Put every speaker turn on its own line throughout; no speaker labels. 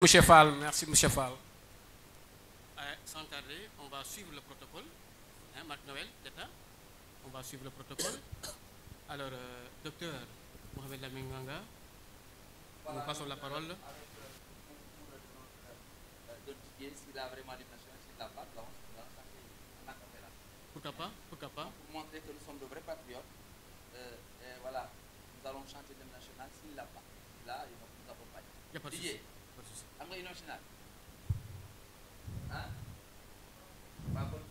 Monsieur Fall, merci Monsieur Fall. Sans tarder, on va suivre le protocole. Marc Noël, d'État. On va suivre le protocole. Alors, docteur Mohamed Lamine Manga, nous passons la parole.
De Didier, s'il a vraiment des nations, s'il n'a pas,
Pourquoi pas? Pourquoi pas?
Pour montrer que nous sommes de vrais patriotes. Et voilà, nous allons chanter l'hymne national s'il l'a pas. Là, il nous accompagne.
Il n'y a pas de souci.
Didier, am nga hymne national? Hein? Par contre,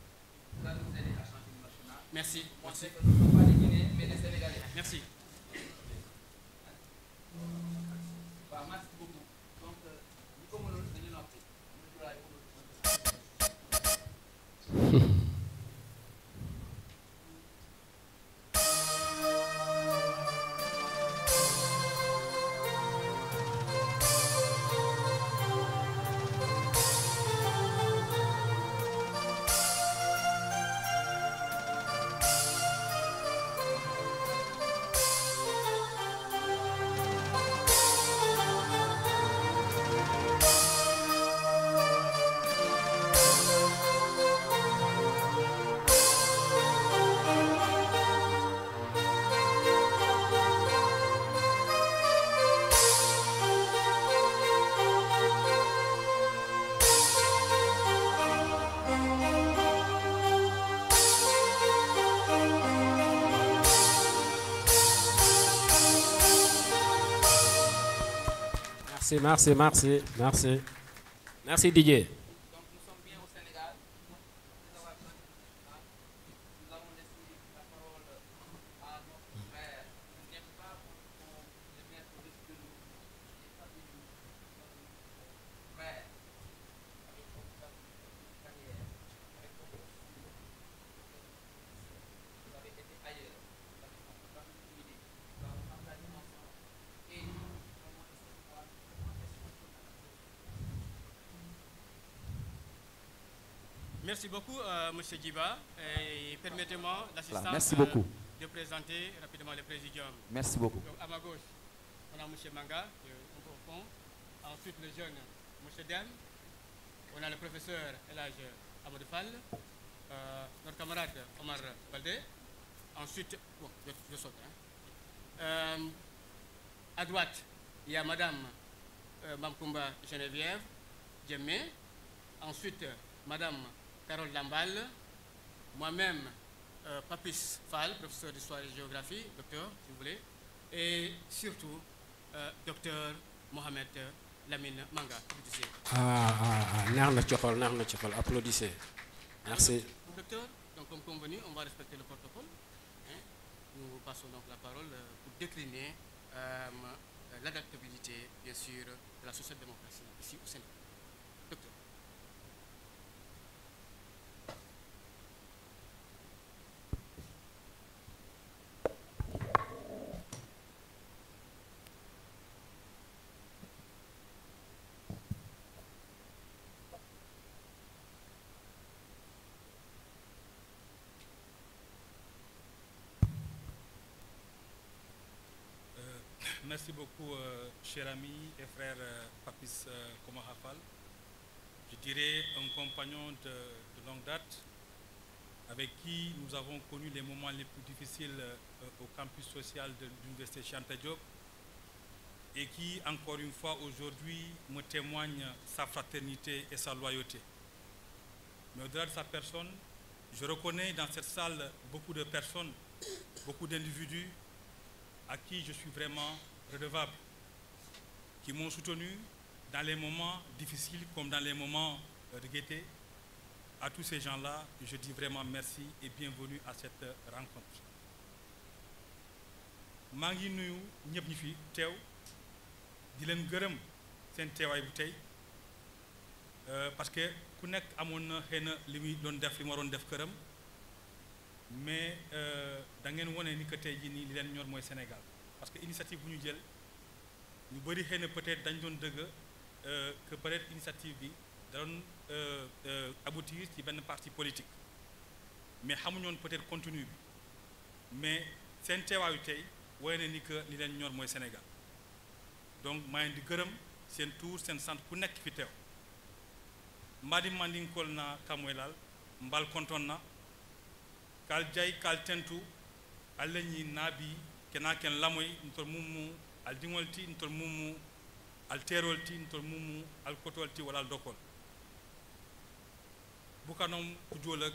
vous allez nous aider à chanter l'hymne national.
Merci.
Montrer que nous ne sommes pas les Guinéens, mais les Sénégalais.
Merci.
Merci beaucoup. Donc, nous comme nous dañu noppi.
Merci Didier.
Donc, nous sommes bien au Sénégal. Nous avons laissé la parole à notre frère. Nous n'aimons pas pour le mettre au-dessus de nous. Il n'est pas de nous. Notre frère, avec votre carrière, avec votre style, vous avez été ailleurs. Vous avez complètement humilié. Nous avons partagé ensemble. Et comment est-ce que
Merci beaucoup, Monsieur Djiba. Et permettez-moi, l'assistance,
merci beaucoup.
De présenter rapidement le présidium.
Merci beaucoup.
Donc, à ma gauche, on a Monsieur Manga, un peu au fond. Ensuite, le jeune Monsieur Dem. On a le professeur Elhaj Amadou Fall. Notre camarade Omar Baldé. Ensuite, bon, je saute. À droite, il y a Madame Mamkoumba Geneviève Djemé. Ensuite, Madame Carole Lambal, moi-même, Papis Fall, professeur d'histoire et géographie, docteur, si vous voulez, et surtout, docteur Mohamed Lamine Manga. Applaudissez. Merci. Docteur, donc comme convenu, on va respecter le protocole. Nous passons donc la parole pour décliner l'adaptabilité, bien sûr, de la social-démocratie ici au Sénégal. Docteur.
Merci beaucoup, cher ami et frère Papis Komahafal. Je dirais un compagnon de longue date avec qui nous avons connu les moments les plus difficiles au campus social de l'Université Cheikh Anta Diop et qui, encore une fois, aujourd'hui, me témoigne sa fraternité et sa loyauté. Mais au-delà de sa personne, je reconnais dans cette salle beaucoup de personnes, beaucoup d'individus à qui je suis vraiment redevable, qui m'ont soutenu dans les moments difficiles comme dans les moments de gaieté. À tous ces gens-là, je dis vraiment merci et bienvenue à cette rencontre. maa ngi nuyu ñëpp ñi fi teew di leen gërëm seen teewaay bu tey parce que ku nekk amoon na xëy na li muy doon def li mu waroon def këram mais da ngeen wone ni que tey jii nii li leen ñor mooy Sénégal parce que initiative bu ñu jël ñu bëri xëy na peut-être dañ doon dëgg que peut-être initiative bi da doon aboutir ci benn parti politique mais xamuñoon peut-être contenu bi mais seen teewaayu tey woy na ni que li leen ñor mooy Sénégal donc maa ngi di gërëm seen tour seen sant ku nekk fi teew mbadi mandinkol na kamoylal mbal konton na kal jay kal tentu alla ñi naabi kena ken lamoy ntol mumu al dingolti ntol mumu al terolti ntol mumu al kotolti wala al dokol bukanom ku jolak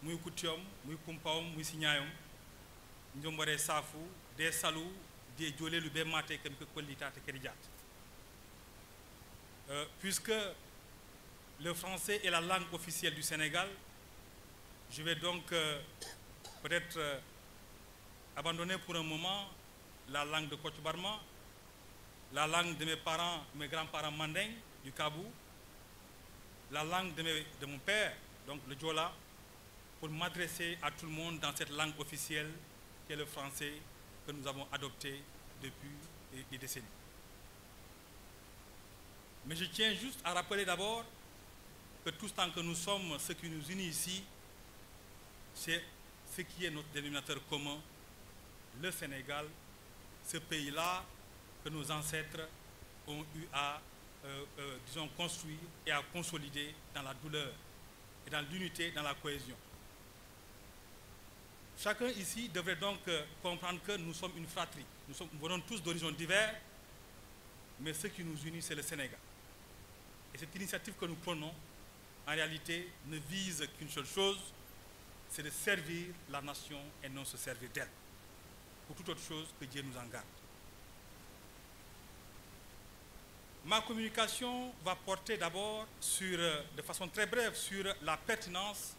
muy ku tiom muy kumpawm muy siñayom njombore safu de salu de jolelu be mate kam ko kollitate kedi jat puisque le français est la langue officielle du Sénégal, je vais donc peut-être abandonner pour un moment la langue de Kocc Barma, la langue de mes parents, mes grands-parents mandingues du Kabou, la langue de mon père, donc le Diola, pour m'adresser à tout le monde dans cette langue officielle qui est le français que nous avons adopté depuis des décennies. Mais je tiens juste à rappeler d'abord que tout ce temps que nous sommes, ce qui nous unit ici, c'est ce qui est notre dénominateur commun, le Sénégal, ce pays-là que nos ancêtres ont eu à, disons, construire et à consolider dans la douleur et dans l'unité, dans la cohésion. Chacun ici devrait donc comprendre que nous sommes une fratrie. Nous venons tous d'horizons divers, mais ce qui nous unit, c'est le Sénégal. Et cette initiative que nous prenons, en réalité, ne vise qu'une seule chose, c'est de servir la nation et non se servir d'elle. Pour toute autre chose, que Dieu nous en garde. Ma communication va porter d'abord de façon très brève, sur la pertinence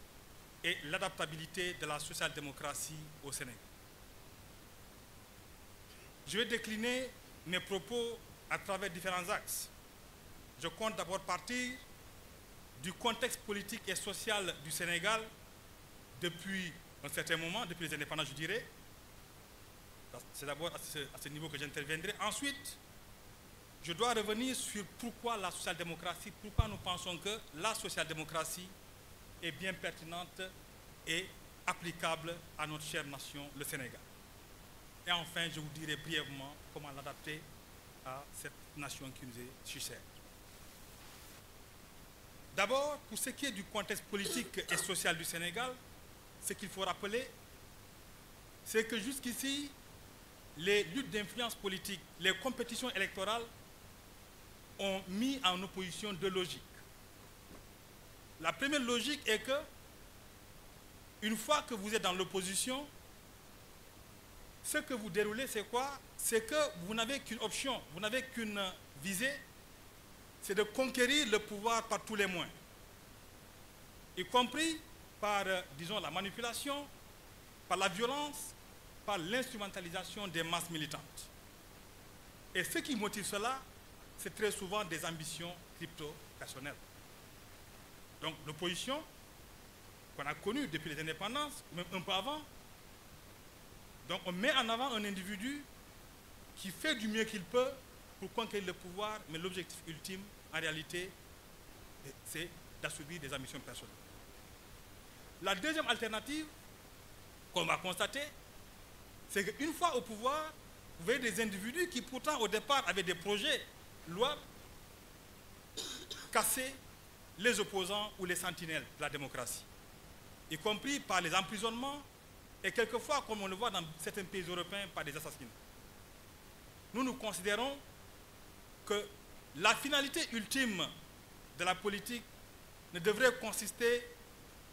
et l'adaptabilité de la social-démocratie au Sénégal. Je vais décliner mes propos à travers différents axes. Je compte d'abord partir du contexte politique et social du Sénégal depuis un certain moment, depuis les indépendances, je dirais. C'est d'abord à ce niveau que j'interviendrai. Ensuite, je dois revenir sur pourquoi la social-démocratie, pourquoi nous pensons que la social-démocratie est bien pertinente et applicable à notre chère nation, le Sénégal. Et enfin, je vous dirai brièvement comment l'adapter à cette nation qui nous est si chère. D'abord, pour ce qui est du contexte politique et social du Sénégal, ce qu'il faut rappeler, c'est que jusqu'ici, les luttes d'influence politique, les compétitions électorales ont mis en opposition deux logiques. La première logique est que, une fois que vous êtes dans l'opposition, ce que vous déroulez, c'est quoi? C'est que vous n'avez qu'une option, vous n'avez qu'une visée, c'est de conquérir le pouvoir par tous les moyens, y compris par, disons, la manipulation, par la violence, par l'instrumentalisation des masses militantes. Et ce qui motive cela, c'est très souvent des ambitions crypto-personnelles. Donc l'opposition, qu'on a connue depuis les indépendances, même un peu avant, donc on met en avant un individu qui fait du mieux qu'il peut pour conquérir le pouvoir, mais l'objectif ultime, en réalité, c'est d'assouvir des ambitions personnelles. La deuxième alternative qu'on va constater, c'est qu'une fois au pouvoir, vous voyez des individus qui pourtant au départ avaient des projets louables, casser les opposants ou les sentinelles de la démocratie, y compris par les emprisonnements et quelquefois, comme on le voit dans certains pays européens, par des assassinats. Nous considérons que la finalité ultime de la politique ne devrait consister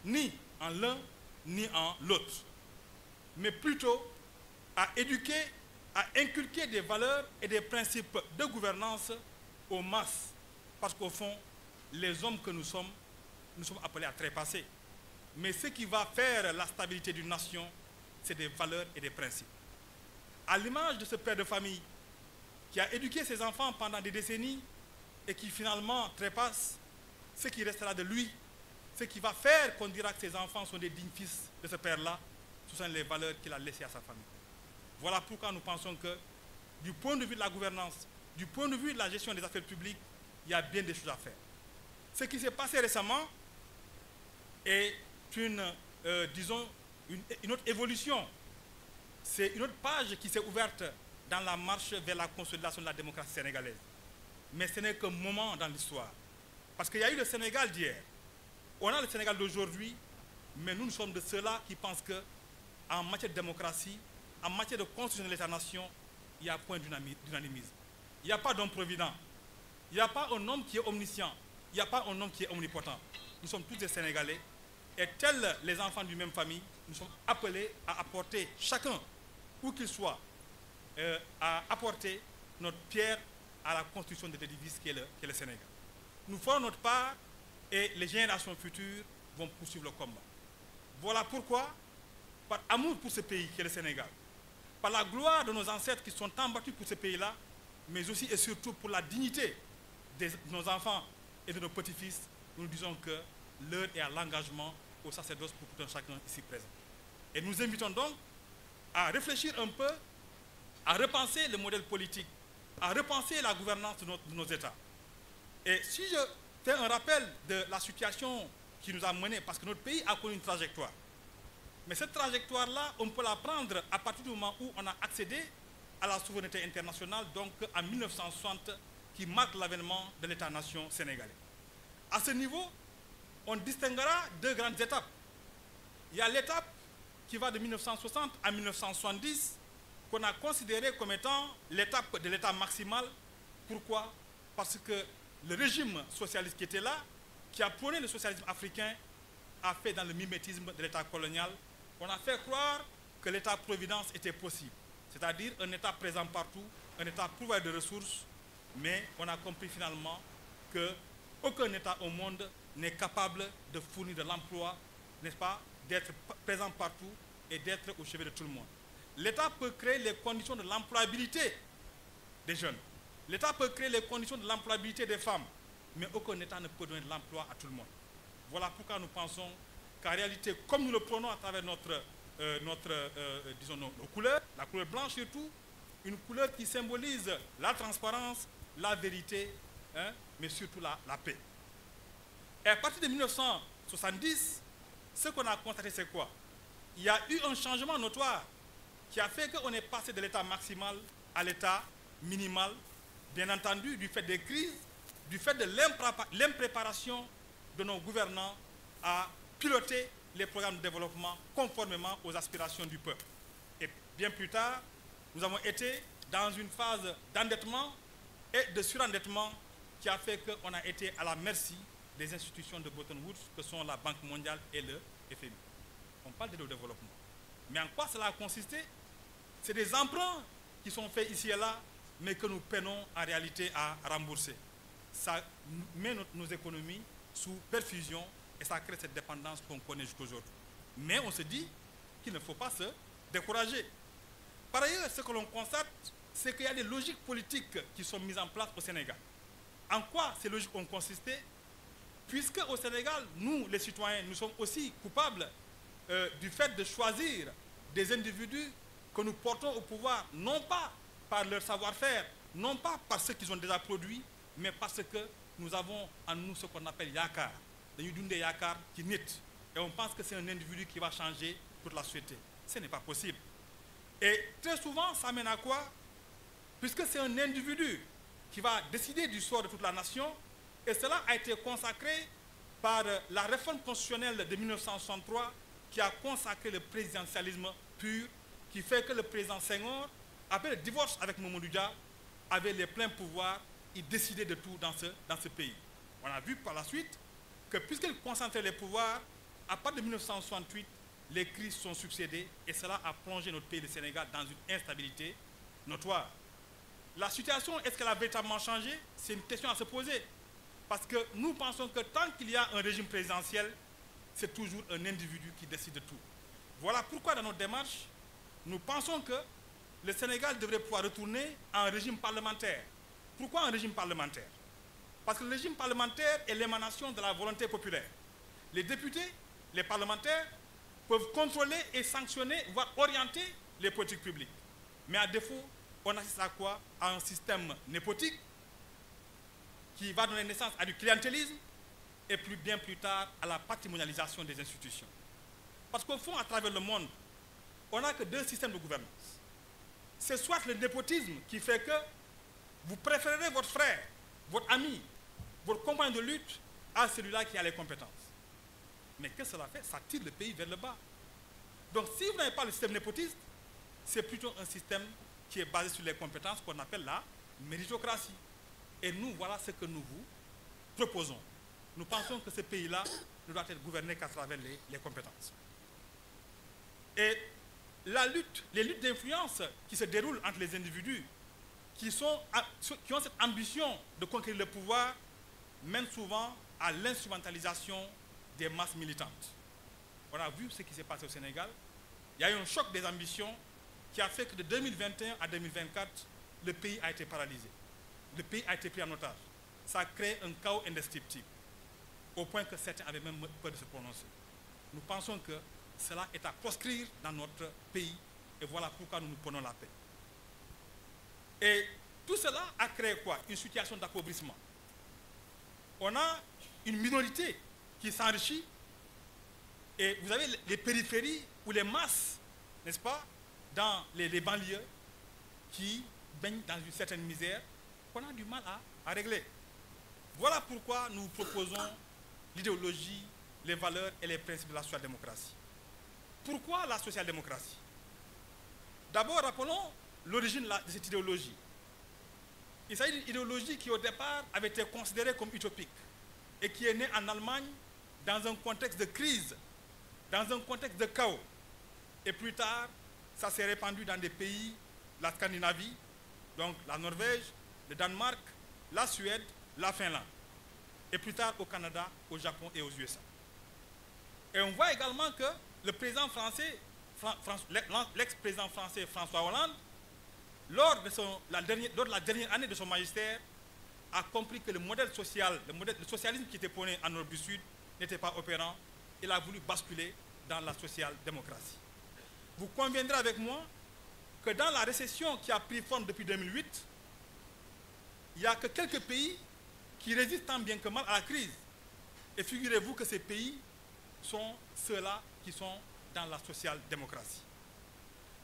ni en l'un ni en l'autre, mais plutôt à éduquer, à inculquer des valeurs et des principes de gouvernance aux masses, parce qu'au fond, les hommes que nous sommes appelés à trépasser. Mais ce qui va faire la stabilité d'une nation, c'est des valeurs et des principes. À l'image de ce père de famille qui a éduqué ses enfants pendant des décennies et qui finalement trépasse, ce qui restera de lui, ce qui va faire qu'on dira que ses enfants sont des dignes fils de ce père-là, ce sont les valeurs qu'il a laissées à sa famille. Voilà pourquoi nous pensons que, du point de vue de la gouvernance, du point de vue de la gestion des affaires publiques, il y a bien des choses à faire. Ce qui s'est passé récemment est disons, une autre évolution. C'est une autre page qui s'est ouverte dans la marche vers la consolidation de la démocratie sénégalaise. mais ce n'est qu'un moment dans l'histoire. Parce qu'il y a eu le Sénégal d'hier, on a le Sénégal d'aujourd'hui, mais nous sommes de ceux-là qui pensent qu'en matière de démocratie, en matière de construction de l'État-nation, il n'y a point d'unanimisme. Il n'y a pas d'homme provident. Il n'y a pas un homme qui est omniscient. Il n'y a pas un homme qui est omnipotent. Nous sommes tous des Sénégalais. Et tels les enfants d'une même famille, nous sommes appelés à apporter, chacun, où qu'il soit, à apporter notre pierre à la construction de l'édifice qui est le Sénégal. Nous ferons notre part et les générations futures vont poursuivre le combat. Voilà pourquoi, par amour pour ce pays qui est le Sénégal, par la gloire de nos ancêtres qui sont tant battus pour ce pays-là, mais aussi et surtout pour la dignité de nos enfants et de nos petits-fils, nous disons que l'heure est à l'engagement au sacerdoce pour tout un chacun ici présent. Et nous invitons donc à réfléchir un peu, à repenser le modèle politique, à repenser la gouvernance de nos États. Et si je fais un rappel de la situation qui nous a menés, parce que notre pays a connu une trajectoire, mais cette trajectoire-là, on peut la prendre à partir du moment où on a accédé à la souveraineté internationale, donc en 1960, qui marque l'avènement de l'État-nation sénégalais. À ce niveau, on distinguera deux grandes étapes. Il y a l'étape qui va de 1960 à 1970, qu'on a considérée comme étant l'étape de l'État maximal. Pourquoi? Parce que le régime socialiste qui était là, qui a prôné le socialisme africain, a fait dans le mimétisme de l'État colonial. On a fait croire que l'État-providence était possible, c'est-à-dire un État présent partout, un État pourvoyeur de ressources, mais on a compris finalement qu'aucun État au monde n'est capable de fournir de l'emploi, n'est-ce pas, d'être présent partout et d'être au chevet de tout le monde. L'État peut créer les conditions de l'employabilité des jeunes. L'État peut créer les conditions de l'employabilité des femmes, mais aucun État ne peut donner de l'emploi à tout le monde. Voilà pourquoi nous pensons qu'en réalité, comme nous le prenons à travers disons nos couleurs, la couleur blanche surtout, une couleur qui symbolise la transparence, la vérité, hein, mais surtout la paix. Et à partir de 1970, ce qu'on a constaté, c'est quoi? Il y a eu un changement notoire qui a fait qu'on est passé de l'état maximal à l'état minimal, bien entendu, du fait des crises, du fait de l'impréparation de nos gouvernants à piloter les programmes de développement conformément aux aspirations du peuple. Et bien plus tard, nous avons été dans une phase d'endettement et de surendettement qui a fait qu'on a été à la merci des institutions de Bretton Woods, que sont la Banque mondiale et le FMI. On parle de développement. Mais en quoi cela a consisté? C'est des emprunts qui sont faits ici et là, mais que nous peinons en réalité à rembourser. Ça met nos économies sous perfusion et ça crée cette dépendance qu'on connaît jusqu'aujourd'hui. Mais on se dit qu'il ne faut pas se décourager. Par ailleurs, ce que l'on constate, c'est qu'il y a des logiques politiques qui sont mises en place au Sénégal. En quoi ces logiques ont consisté? Puisque au Sénégal, nous, les citoyens, nous sommes aussi coupables du fait de choisir des individus que nous portons au pouvoir, non pas par leur savoir-faire, non pas par ce qu'ils ont déjà produit, mais parce que nous avons en nous ce qu'on appelle yakar. Nous avons des yakar qui nit. Et on pense que c'est un individu qui va changer toute la société. Ce n'est pas possible. Et très souvent, ça mène à quoi? Puisque c'est un individu qui va décider du sort de toute la nation, et cela a été consacré par la réforme constitutionnelle de 1963 qui a consacré le présidentialisme pur, qui fait que le président Senghor, après le divorce avec Mamadou Dia, avait les pleins pouvoirs, il décidait de tout dans ce pays. On a vu par la suite que puisqu'il concentrait les pouvoirs, à partir de 1968, les crises sont succédées et cela a plongé notre pays, le Sénégal, dans une instabilité notoire. La situation, est-ce qu'elle a véritablement changé? C'est une question à se poser. Parce que nous pensons que tant qu'il y a un régime présidentiel, c'est toujours un individu qui décide de tout. Voilà pourquoi dans notre démarche, nous pensons que le Sénégal devrait pouvoir retourner à un régime parlementaire. Pourquoi un régime parlementaire? Parce que le régime parlementaire est l'émanation de la volonté populaire. Les députés, les parlementaires peuvent contrôler et sanctionner, voire orienter les politiques publiques. Mais à défaut, on assiste à quoi? À un système népotique qui va donner naissance à du clientélisme et bien plus tard à la patrimonialisation des institutions. Parce qu'au fond, à travers le monde, on n'a que deux systèmes de gouvernance. C'est soit le népotisme qui fait que vous préférez votre frère votre ami, votre compagnon de lutte a celui-là qui a les compétences. Mais qu'est-ce que cela fait? Ça tire le pays vers le bas. Donc si vous n'avez pas le système népotiste, c'est plutôt un système qui est basé sur les compétences qu'on appelle la méritocratie. Et nous, voilà ce que nous vous proposons. Nous pensons que ce pays-là ne doit être gouverné qu'à travers les compétences. Et les luttes d'influence qui se déroulent entre les individus qui ont cette ambition de conquérir le pouvoir mènent souvent à l'instrumentalisation des masses militantes. On a vu ce qui s'est passé au Sénégal. Il y a eu un choc des ambitions qui a fait que de 2021 à 2024, le pays a été paralysé. Le pays a été pris en otage. Ça a créé un chaos indescriptible, au point que certains avaient même peur de se prononcer. Nous pensons que cela est à proscrire dans notre pays, et voilà pourquoi nous nous prenons la paix. Et tout cela a créé quoi? Une situation d'appauvrissement. On a une minorité qui s'enrichit, et vous avez les périphéries ou les masses, n'est-ce pas, dans les banlieues, qui baignent dans une certaine misère qu'on a du mal à régler. Voilà pourquoi nous proposons l'idéologie, les valeurs et les principes de la social-démocratie. Pourquoi la social-démocratie? D'abord, rappelons l'origine de cette idéologie. Il s'agit d'une idéologie qui, au départ, avait été considérée comme utopique et qui est née en Allemagne dans un contexte de crise, dans un contexte de chaos. Et plus tard, ça s'est répandu dans des pays, la Scandinavie, donc la Norvège, le Danemark, la Suède, la Finlande. Et plus tard au Canada, au Japon et aux USA. Et on voit également que le président français, l'ex-président français François Hollande, lors de la dernière année de son magistère, a compris que le modèle social, le socialisme qui était prôné en Europe du Sud n'était pas opérant. Il a voulu basculer dans la social-démocratie. Vous conviendrez avec moi que dans la récession qui a pris forme depuis 2008, il n'y a que quelques pays qui résistent tant bien que mal à la crise. Et figurez-vous que ces pays sont ceux-là qui sont dans la social-démocratie.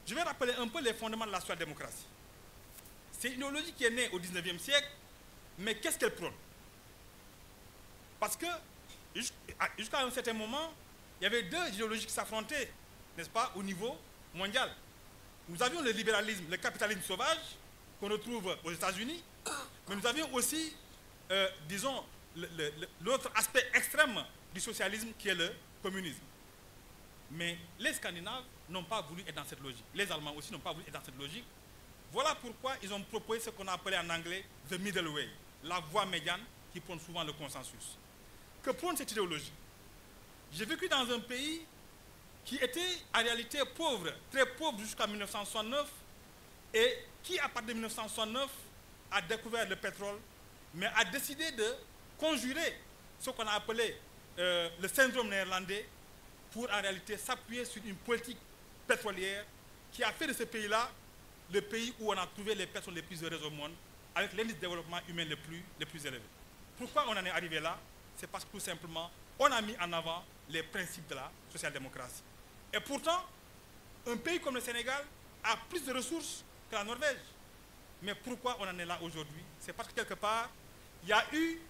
Je vais rappeler un peu les fondements de la social-démocratie. C'est une idéologie qui est née au XIXe siècle, mais qu'est-ce qu'elle prône? Parce que jusqu'à un certain moment, il y avait deux idéologies qui s'affrontaient, n'est-ce pas, au niveau mondial. Nous avions le libéralisme, le capitalisme sauvage, qu'on retrouve aux États-Unis, mais nous avions aussi, disons, l'autre aspect extrême du socialisme qui est le communisme. Mais les Scandinaves n'ont pas voulu être dans cette logique. Les Allemands aussi n'ont pas voulu être dans cette logique. Voilà pourquoi ils ont proposé ce qu'on a appelé en anglais « the middle way », la voie médiane qui prône souvent le consensus. Que prône cette idéologie? J'ai vécu dans un pays qui était en réalité pauvre, très pauvre jusqu'à 1969, et qui, à partir de 1969, a découvert le pétrole, mais a décidé de conjurer ce qu'on a appelé le syndrome néerlandais pour en réalité s'appuyer sur une politique pétrolière qui a fait de ce pays-là le pays où on a trouvé les personnes les plus heureuses au monde, avec l'indice de développement humain le plus élevé. Pourquoi on en est arrivé là? C'est parce que tout simplement, on a mis en avant les principes de la social-démocratie. Et pourtant, un pays comme le Sénégal a plus de ressources que la Norvège. Mais pourquoi on en est là aujourd'hui? C'est parce que quelque part, il y a eu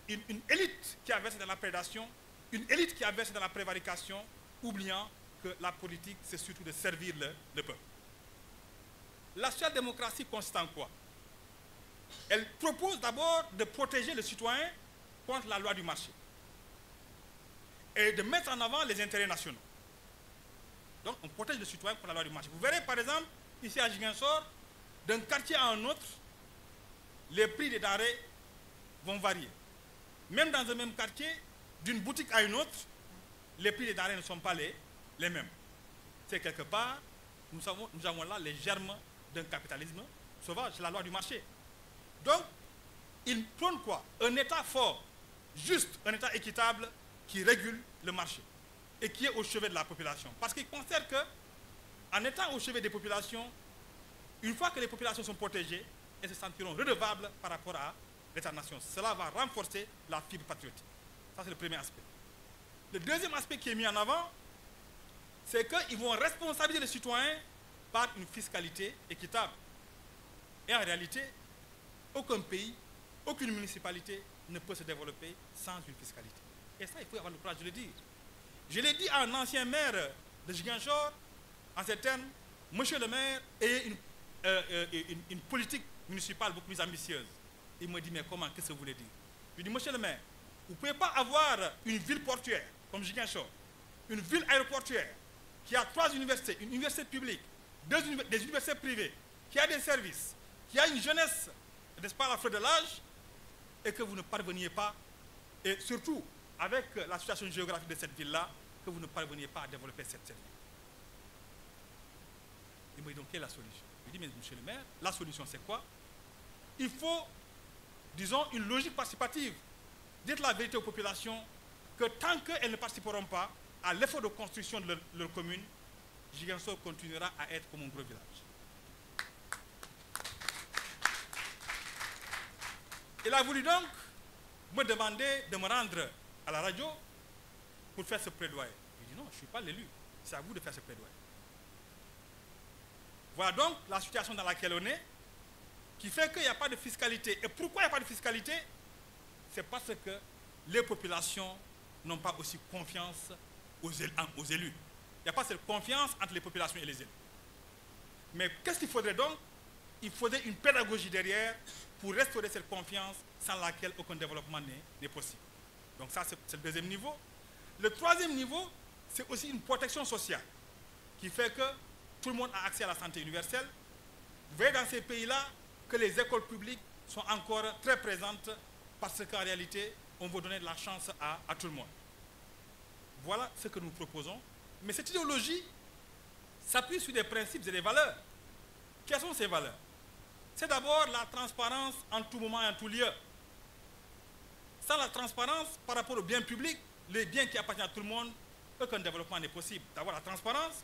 une élite qui a versé dans la prédation, une élite qui a versé dans la prévarication, oubliant que la politique, c'est surtout de servir le peuple. La social-démocratie consiste en quoi? Elle propose d'abord de protéger le citoyen contre la loi du marché et de mettre en avant les intérêts nationaux. Donc on protège le citoyen contre la loi du marché. Vous verrez par exemple, ici à Ziguinchor, d'un quartier à un autre, les prix des denrées vont varier. Même dans un même quartier, d'une boutique à une autre, les prix des denrées ne sont pas les mêmes. C'est quelque part, nous avons là les germes d'un capitalisme sauvage, la loi du marché. Donc, il prône quoi? Un État fort, juste, un État équitable qui régule le marché et qui est au chevet de la population. Parce qu'il considère qu'en étant au chevet des populations, une fois que les populations sont protégées, elles se sentiront redevables par rapport à l'État-nation. Cela va renforcer la fibre patriotique. Ça, c'est le premier aspect. Le deuxième aspect qui est mis en avant, c'est qu'ils vont responsabiliser les citoyens par une fiscalité équitable. Et en réalité, aucun pays aucune municipalité ne peut se développer sans une fiscalité. Et ça, il faut avoir le courage de le dire. Je l'ai dit à un ancien maire de Ziguinchor, en ces termes, monsieur le maire, ayez une politique municipale beaucoup plus ambitieuse. Il me dit, mais comment, qu'est-ce que vous voulez dire? Je lui dis, monsieur le maire, vous ne pouvez pas avoir une ville portuaire, comme Ziguinchor, une ville aéroportuaire, qui a 3 universités, une université publique, des universités privées, qui a des services, qui a une jeunesse, n'est-ce pas, à la fleur de l'âge, et que vous ne parveniez pas, et surtout, avec la situation géographique de cette ville-là, que vous ne parveniez pas à développer cette ville. Il me dit donc, quelle est la solution? Je lui dis, mais monsieur le maire, la solution c'est quoi? Il faut, disons, une logique participative. Dites la vérité aux populations que tant qu'elles ne participeront pas à l'effort de construction de leur commune, Ziguinchor continuera à être comme un gros village. Il a voulu donc me demander de me rendre à la radio pour faire ce plaidoyer. Je dis non, je ne suis pas l'élu, c'est à vous de faire ce plaidoyer. Voilà donc la situation dans laquelle on est, qui fait qu'il n'y a pas de fiscalité. Et pourquoi il n'y a pas de fiscalité? C'est parce que les populations n'ont pas aussi confiance aux élus. Il n'y a pas cette confiance entre les populations et les élus. Mais qu'est-ce qu'il faudrait donc? Il faudrait une pédagogie derrière pour restaurer cette confiance sans laquelle aucun développement n'est possible. Donc ça, c'est le deuxième niveau. Le troisième niveau, c'est aussi une protection sociale qui fait que tout le monde a accès à la santé universelle. Vous voyez dans ces pays-là que les écoles publiques sont encore très présentes parce qu'en réalité, on veut donner de la chance à tout le monde. Voilà ce que nous proposons. Mais cette idéologie s'appuie sur des principes et des valeurs. Quelles sont ces valeurs? C'est d'abord la transparence en tout moment et en tout lieu. Sans la transparence par rapport aux biens publics, les biens qui appartiennent à tout le monde, aucun développement n'est possible. D'abord la transparence.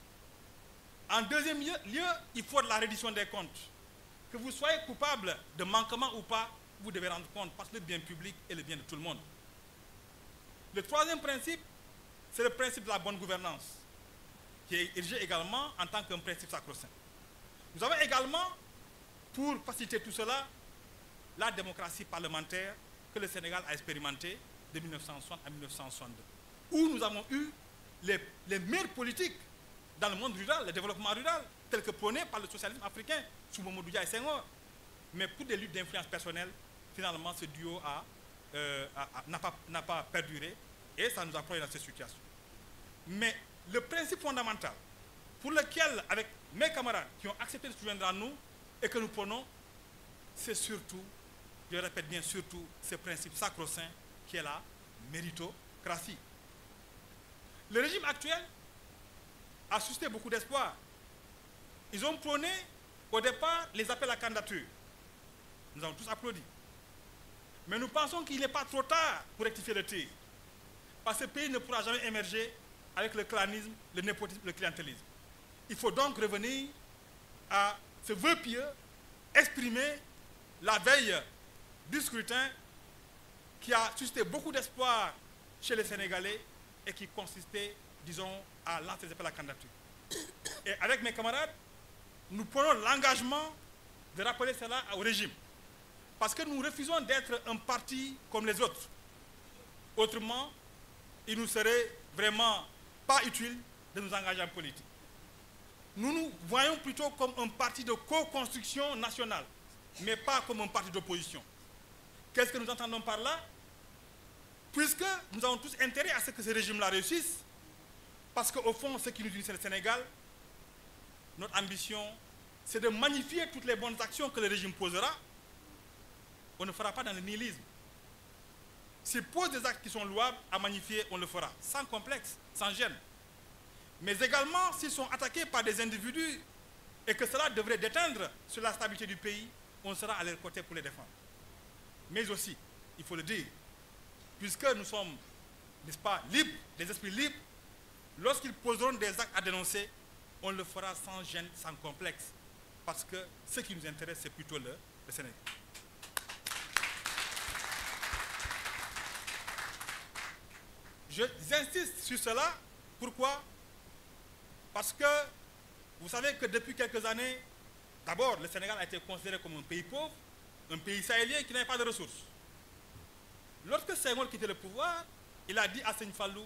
En deuxième lieu, il faut de la reddition des comptes. Que vous soyez coupable de manquement ou pas, vous devez rendre compte parce que le bien public est le bien de tout le monde. Le troisième principe, c'est le principe de la bonne gouvernance, qui est érigé également en tant qu'un principe sacro-saint. Nous avons également, pour faciliter tout cela, la démocratie parlementaire que le Sénégal a expérimentée de 1960 à 1962, où nous avons eu les meilleures politiques dans le monde rural, le développement rural, tel que prôné par le socialisme africain, sous Mamadou Dia et Senghor. Mais pour des luttes d'influence personnelle, finalement, ce duo n'a pas perduré et ça nous a pris dans cette situation. Mais le principe fondamental pour lequel, avec mes camarades qui ont accepté de se joindre à nous et que nous prenons, c'est surtout, je répète bien surtout, ce principe sacro-saint qui est la méritocratie. Le régime actuel a suscité beaucoup d'espoir. Ils ont prôné au départ les appels à candidature. Nous avons tous applaudi. Mais nous pensons qu'il n'est pas trop tard pour rectifier le tir. Parce que ce pays ne pourra jamais émerger avec le clanisme, le népotisme, le clientélisme. Il faut donc revenir à ce vœu pieux exprimé la veille du scrutin qui a suscité beaucoup d'espoir chez les Sénégalais et qui consistait, disons, à lancer des appels à candidature. Et avec mes camarades, nous prenons l'engagement de rappeler cela au régime. Parce que nous refusons d'être un parti comme les autres. Autrement, il nous serait vraiment pas utile de nous engager en politique. Nous nous voyons plutôt comme un parti de co-construction nationale, mais pas comme un parti d'opposition. Qu'est-ce que nous entendons par là? Puisque nous avons tous intérêt à ce que ce régime-là réussisse, parce qu'au fond, ce qui nous unit, c'est le Sénégal. Notre ambition, c'est de magnifier toutes les bonnes actions que le régime posera. On ne fera pas dans le nihilisme. S'il pose des actes qui sont louables à magnifier, on le fera, sans complexe, sans gêne. Mais également, s'ils sont attaqués par des individus et que cela devrait déteindre sur la stabilité du pays, on sera à leur côté pour les défendre. Mais aussi, il faut le dire, puisque nous sommes, n'est-ce pas, libres, des esprits libres, lorsqu'ils poseront des actes à dénoncer, on le fera sans gêne, sans complexe. Parce que ce qui nous intéresse, c'est plutôt le Sénégal. J'insiste sur cela. Pourquoi? Parce que vous savez que depuis quelques années, d'abord, le Sénégal a été considéré comme un pays pauvre, un pays sahélien qui n'avait pas de ressources. Lorsque Senghor quittait le pouvoir, il a dit à Seigne Fallou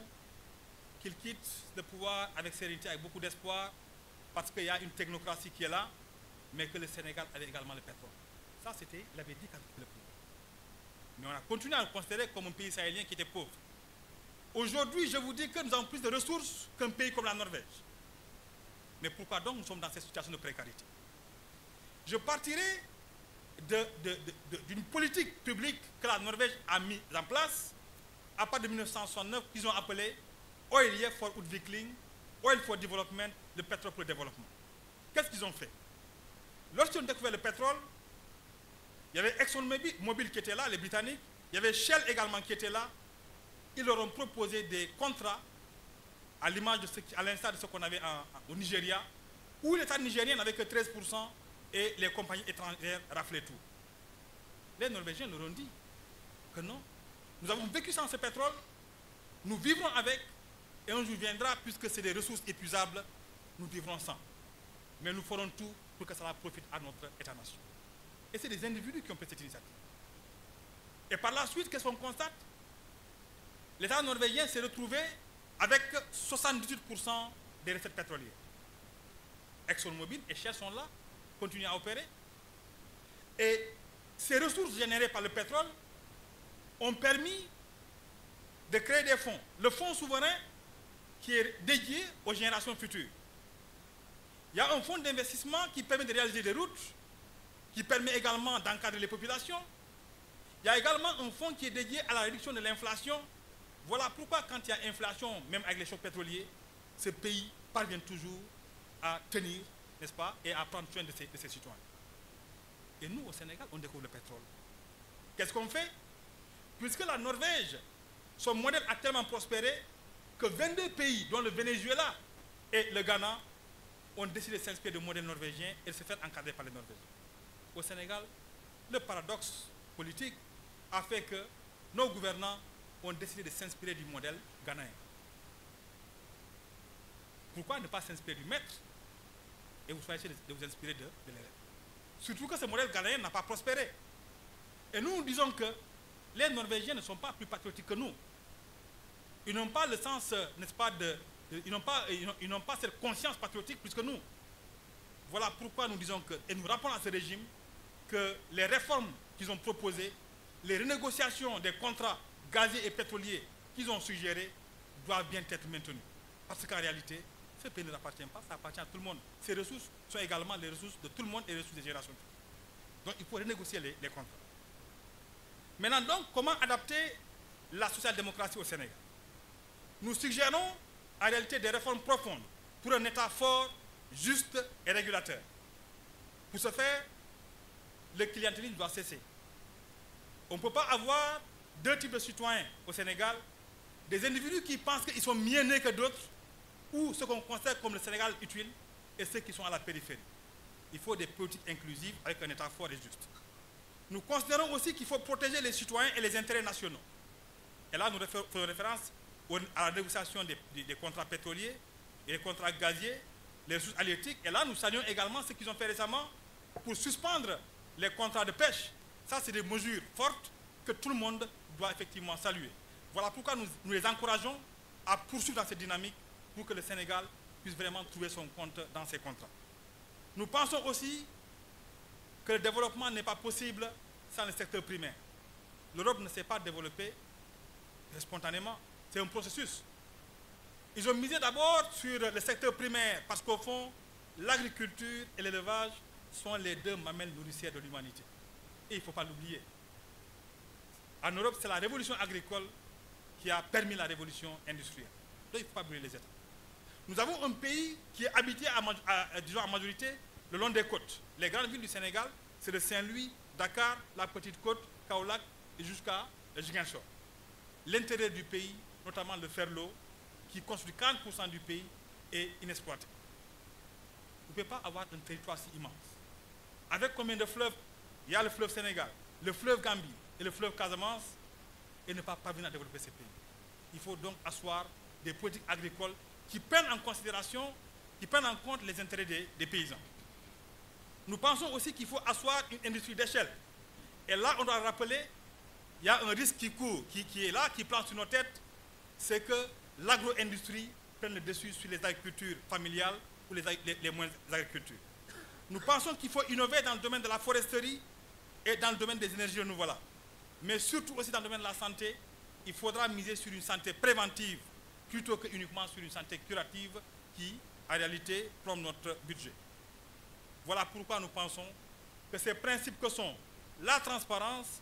qu'il quitte le pouvoir avec sérénité, avec beaucoup d'espoir, parce qu'il y a une technocratie qui est là, mais que le Sénégal avait également le pétrole. Ça, c'était, il avait dit quand il quittait le pouvoir. Mais on a continué à le considérer comme un pays sahélien qui était pauvre. Aujourd'hui, je vous dis que nous avons plus de ressources qu'un pays comme la Norvège. Mais pourquoi donc nous sommes dans cette situation de précarité? Je partirai d'une politique publique que la Norvège a mise en place à partir de 1969, qu'ils ont appelé Oil for Utvikling, Oil for Development, le pétrole pour le développement. Qu'est-ce qu'ils ont fait? Lorsqu'ils ont découvert le pétrole, il y avait ExxonMobil qui était là, les Britanniques, il y avait Shell également qui était là. Ils leur ont proposé des contrats à l'image de à l'instar de ce qu'on avait au Nigeria, où l'État nigérien n'avait que 13% et les compagnies étrangères raflaient tout. Les Norvégiens leur ont dit que non, nous avons vécu sans ce pétrole, nous vivrons avec, et un jour viendra, puisque c'est des ressources épuisables, nous vivrons sans. Mais nous ferons tout pour que cela profite à notre État-nation. Et c'est des individus qui ont pris cette initiative. Et par la suite, qu'est-ce qu'on constate? L'État norvégien s'est retrouvé avec 78% des recettes pétrolières. ExxonMobil et Shell sont là, continuent à opérer. Et ces ressources générées par le pétrole ont permis de créer des fonds. Le fonds souverain qui est dédié aux générations futures. Il y a un fonds d'investissement qui permet de réaliser des routes, qui permet également d'encadrer les populations. Il y a également un fonds qui est dédié à la réduction de l'inflation. Voilà pourquoi quand il y a inflation, même avec les chocs pétroliers, ce pays parvient toujours à tenir, n'est-ce pas, et à prendre soin de ses citoyens. Et nous, au Sénégal, on découvre le pétrole. Qu'est-ce qu'on fait? Puisque la Norvège, son modèle a tellement prospéré que 22 pays, dont le Venezuela et le Ghana, ont décidé de s'inspirer du modèle norvégien et de se faire encadrer par les Norvégiens. Au Sénégal, le paradoxe politique a fait que nos gouvernants ont décidé de s'inspirer du modèle ghanéen. Pourquoi ne pas s'inspirer du maître et vous choisissez de vous inspirer de l'élève? Surtout que ce modèle ghanéen n'a pas prospéré. Et nous disons que les Norvégiens ne sont pas plus patriotiques que nous. Ils n'ont pas le sens, n'est-ce pas, ils n'ont pas cette conscience patriotique plus que nous. Voilà pourquoi nous disons que, et nous rappelons à ce régime que les réformes qu'ils ont proposées, les renégociations des contrats gaziers et pétroliers qu'ils ont suggérés doivent bien être maintenues. Parce qu'en réalité, ce pays ne leur appartient pas, ça appartient à tout le monde. Ces ressources sont également les ressources de tout le monde et les ressources des générations futures. Donc il faut renégocier les contrats. Maintenant donc, comment adapter la social-démocratie au Sénégal? Nous suggérons en réalité des réformes profondes pour un État fort, juste et régulateur. Pour ce faire, le clientélisme doit cesser. On ne peut pas avoir deux types de citoyens au Sénégal, des individus qui pensent qu'ils sont mieux nés que d'autres, ou ceux qu'on considère comme le Sénégal utile, et ceux qui sont à la périphérie. Il faut des politiques inclusives avec un État fort et juste. Nous considérons aussi qu'il faut protéger les citoyens et les intérêts nationaux. Et là, nous faisons référence à la négociation des contrats pétroliers, et les contrats gaziers, les ressources halieutiques. Et là, nous saluons également ce qu'ils ont fait récemment pour suspendre les contrats de pêche. Ça, c'est des mesures fortes que tout le monde doit effectivement saluer. Voilà pourquoi nous les encourageons à poursuivre dans cette dynamique pour que le Sénégal puisse vraiment trouver son compte dans ces contrats. Nous pensons aussi que le développement n'est pas possible sans le secteur primaire. L'Europe ne s'est pas développée spontanément, c'est un processus. Ils ont misé d'abord sur le secteur primaire parce qu'au fond, l'agriculture et l'élevage sont les deux mamelles nourricières de l'humanité. Et il ne faut pas l'oublier. En Europe, c'est la révolution agricole qui a permis la révolution industrielle. Donc il ne faut pas oublier les États. Nous avons un pays qui est habité disons en majorité le long des côtes. Les grandes villes du Sénégal, c'est le Saint-Louis, Dakar, la Petite Côte, Kaolack et jusqu'à Ziguinchor. L'intérieur du pays, notamment le Ferlo, qui constitue 40% du pays, est inexploité. Vous ne pouvez pas avoir un territoire si immense. Avec combien de fleuves? Il y a le fleuve Sénégal, le fleuve Gambie et le fleuve Casamance, et ne pas parvenir à développer ces pays. Il faut donc asseoir des politiques agricoles qui prennent en considération, qui prennent en compte les intérêts des paysans. Nous pensons aussi qu'il faut asseoir une industrie d'échelle. Et là, on doit rappeler il y a un risque qui court, qui est là, qui plane sur nos têtes, c'est que l'agro-industrie prenne le dessus sur les agricultures familiales ou les moyennes agricultures. Nous pensons qu'il faut innover dans le domaine de la foresterie et dans le domaine des énergies renouvelables. Mais surtout aussi dans le domaine de la santé, il faudra miser sur une santé préventive plutôt que uniquement sur une santé curative qui, en réalité, plombe notre budget. Voilà pourquoi nous pensons que ces principes que sont la transparence,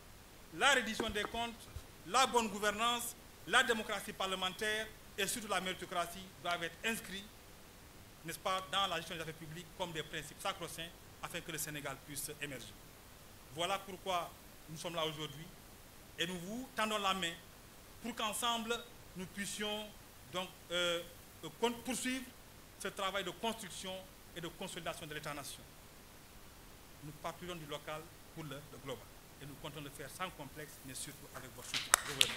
la reddition des comptes, la bonne gouvernance, la démocratie parlementaire et surtout la méritocratie doivent être inscrits, n'est-ce pas, dans la gestion des affaires publiques comme des principes sacro-saints afin que le Sénégal puisse émerger. Voilà pourquoi nous sommes là aujourd'hui et nous vous tendons la main pour qu'ensemble nous puissions donc poursuivre ce travail de construction et de consolidation de l'État-nation. Nous partirons du local pour le global et nous comptons le faire sans complexe, mais surtout avec votre soutien. Je vous remercie.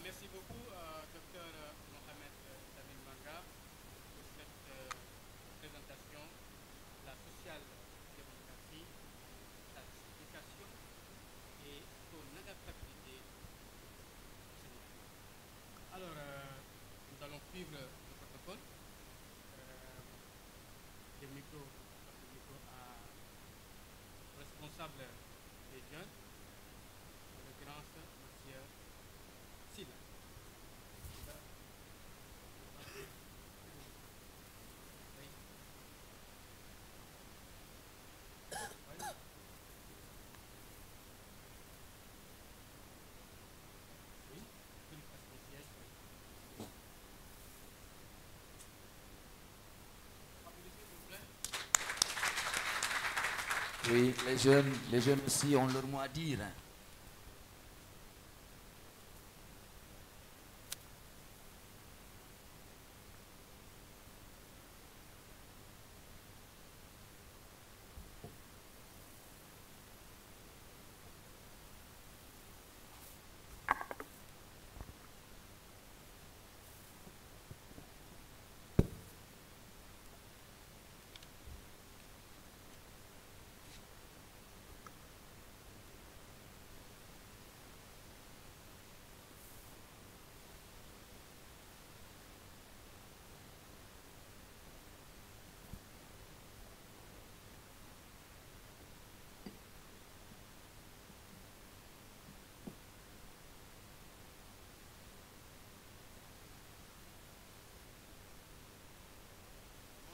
Merci beaucoup, Dr Mohamed Lamine Manga, pour cette présentation de la social-démocratie, sa justification et son adaptabilité au Sénégal. Alors, nous allons suivre le protocole. Le micro à responsable des jeunes, en l'occurrence, M. Silla.
Oui, les jeunes aussi ont leur mot à dire.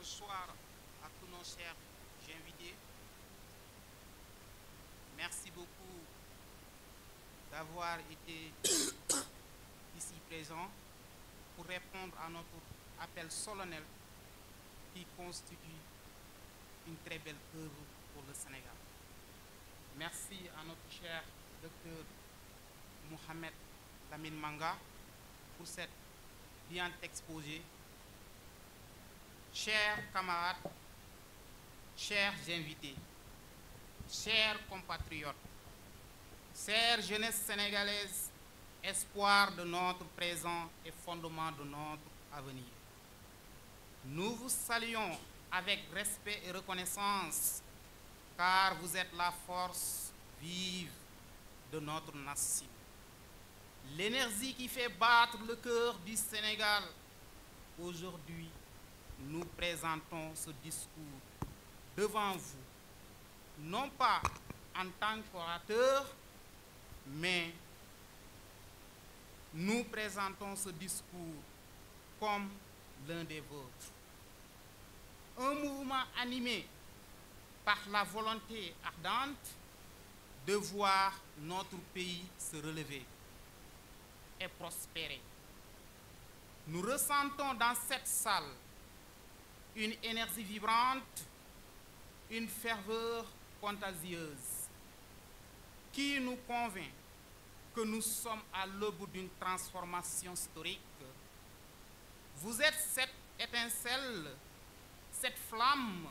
Bonsoir à tous nos chers invités. Merci beaucoup d'avoir été ici présents pour répondre à notre appel solennel qui constitue une très belle œuvre pour le Sénégal. Merci à notre cher docteur Mohamed Lamine Manga pour cette brillante exposé. Chers camarades, chers invités, chers compatriotes, chère jeunesse sénégalaise, espoir de notre présent et fondement de notre avenir. Nous vous saluons avec respect et reconnaissance, car vous êtes la force vive de notre nation. L'énergie qui fait battre le cœur du Sénégal. Aujourd'hui, nous présentons ce discours devant vous, non pas en tant qu'orateur, mais nous présentons ce discours comme l'un des vôtres. Un mouvement animé par la volonté ardente de voir notre pays se relever et prospérer. Nous ressentons dans cette salle une énergie vibrante, une ferveur contagieuse qui nous convainc que nous sommes à l'aube d'une transformation historique. Vous êtes cette étincelle, cette flamme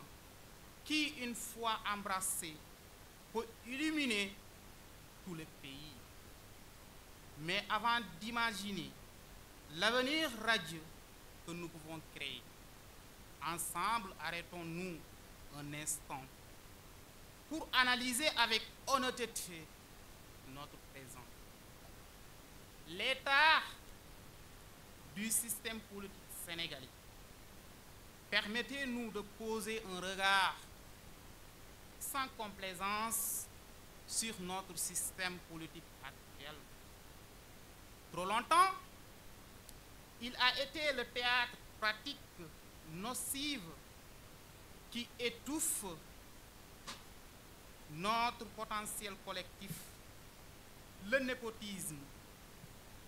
qui, une fois embrassée, peut illuminer tout le pays. Mais avant d'imaginer l'avenir radieux que nous pouvons créer, ensemble, arrêtons-nous un instant pour analyser avec honnêteté notre présent. L'état du système politique sénégalais. Permettez-nous de poser un regard sans complaisance sur notre système politique actuel. Trop longtemps, il a été le théâtre pratique nocive qui étouffe notre potentiel collectif, le népotisme,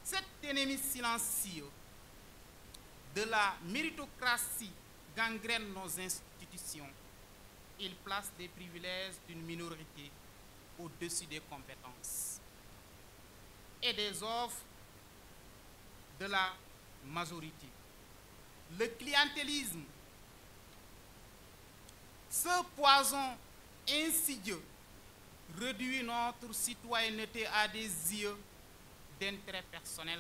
cet ennemi silencieux de la méritocratie gangrène nos institutions. Il place des privilèges d'une minorité au-dessus des compétences et des offres de la majorité. Le clientélisme, ce poison insidieux, réduit notre citoyenneté à des yeux d'intérêt personnel,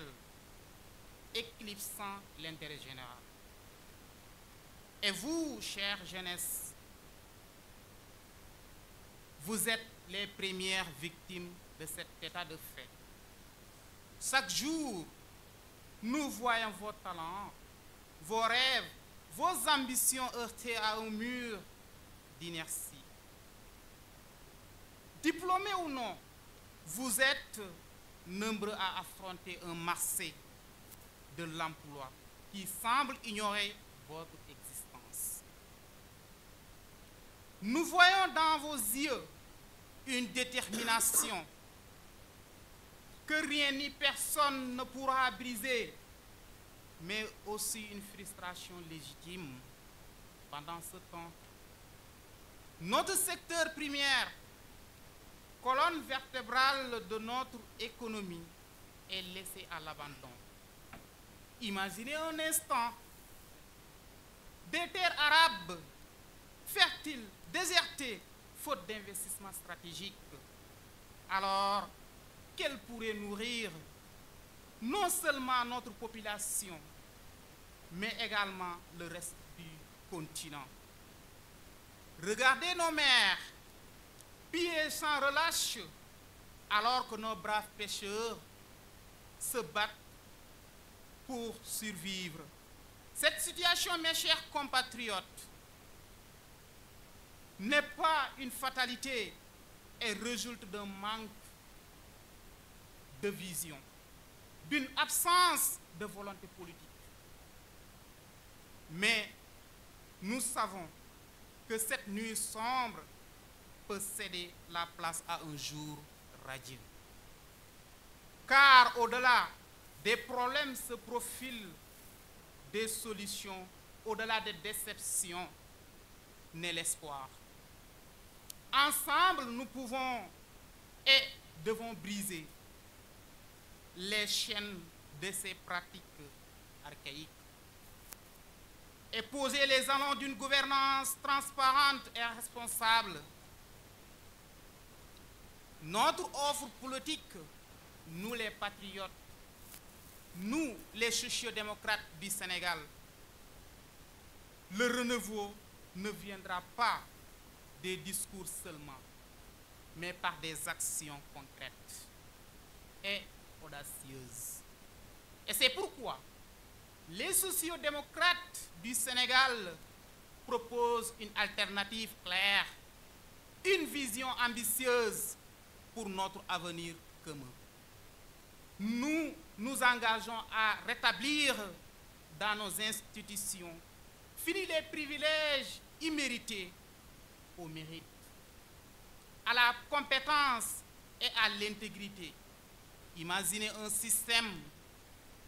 éclipsant l'intérêt général. Et vous, chère jeunesse, vous êtes les premières victimes de cet état de fait. Chaque jour, nous voyons vos talents, vos rêves, vos ambitions heurtés à un mur d'inertie. Diplômés ou non, vous êtes nombreux à affronter un marché de l'emploi qui semble ignorer votre existence. Nous voyons dans vos yeux une détermination que rien ni personne ne pourra briser, mais aussi une frustration légitime. Pendant ce temps, notre secteur primaire, colonne vertébrale de notre économie, est laissé à l'abandon. Imaginez un instant des terres arabes fertiles, désertées, faute d'investissement stratégique. Alors, qu'elles pourraient nourrir non seulement notre population, mais également le reste du continent. Regardez nos mers, pillées sans relâche, alors que nos braves pêcheurs se battent pour survivre. Cette situation, mes chers compatriotes, n'est pas une fatalité et résulte d'un manque de vision, d'une absence de volonté politique. Mais nous savons que cette nuit sombre peut céder la place à un jour radieux. Car au-delà des problèmes se profilent des solutions, au-delà des déceptions naît l'espoir. Ensemble, nous pouvons et devons briser les chaînes de ces pratiques archaïques et poser les jalons d'une gouvernance transparente et responsable. Notre offre politique, nous les patriotes, nous les sociodémocrates du Sénégal, le renouveau ne viendra pas des discours seulement, mais par des actions concrètes et audacieuses. Et c'est pourquoi les sociodémocrates du Sénégal proposent une alternative claire, une vision ambitieuse pour notre avenir commun. Nous nous engageons à rétablir dans nos institutions, fini les privilèges immérités au mérite, à la compétence et à l'intégrité. Imaginez un système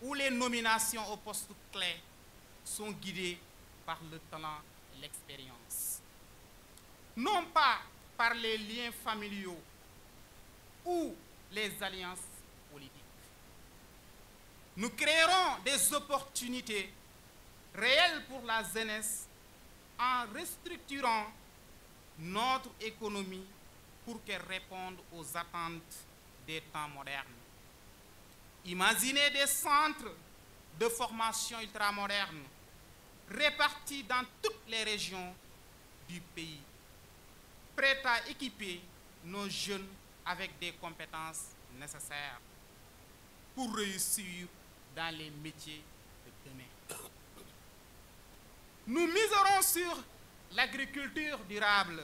où les nominations aux postes clés sont guidées par le talent et l'expérience, non pas par les liens familiaux ou les alliances politiques. Nous créerons des opportunités réelles pour la jeunesse en restructurant notre économie pour qu'elle réponde aux attentes des temps modernes. Imaginez des centres de formation ultramodernes répartis dans toutes les régions du pays prêt à équiper nos jeunes avec des compétences nécessaires pour réussir dans les métiers de demain. Nous miserons sur l'agriculture durable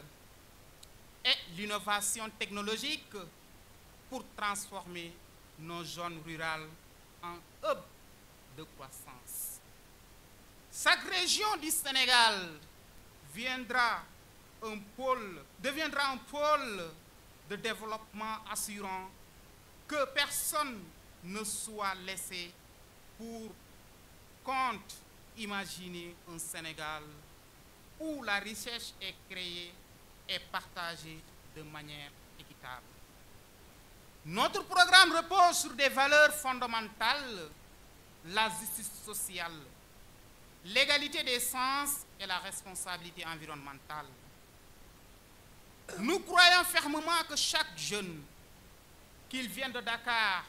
et l'innovation technologique pour transformer nos zones rurales en hub de croissance. Chaque région du Sénégal deviendra un pôle de développement assurant que personne ne soit laissé pour compte. Imaginez un Sénégal où la richesse est créée et partagée de manière équitable. Notre programme repose sur des valeurs fondamentales, la justice sociale, l'égalité des chances et la responsabilité environnementale. Nous croyons fermement que chaque jeune, qu'il vienne de Dakar,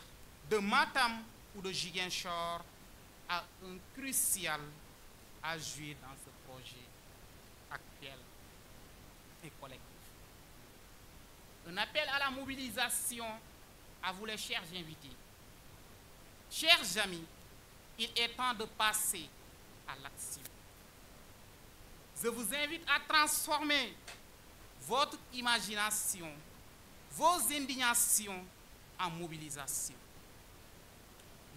de Matam ou de Ziguinchor, a un crucial à jouer dans ce projet actuel et collectif. Un appel à la mobilisation à vous les chers invités. Chers amis, il est temps de passer à l'action. Je vous invite à transformer votre imagination, vos indignations en mobilisation.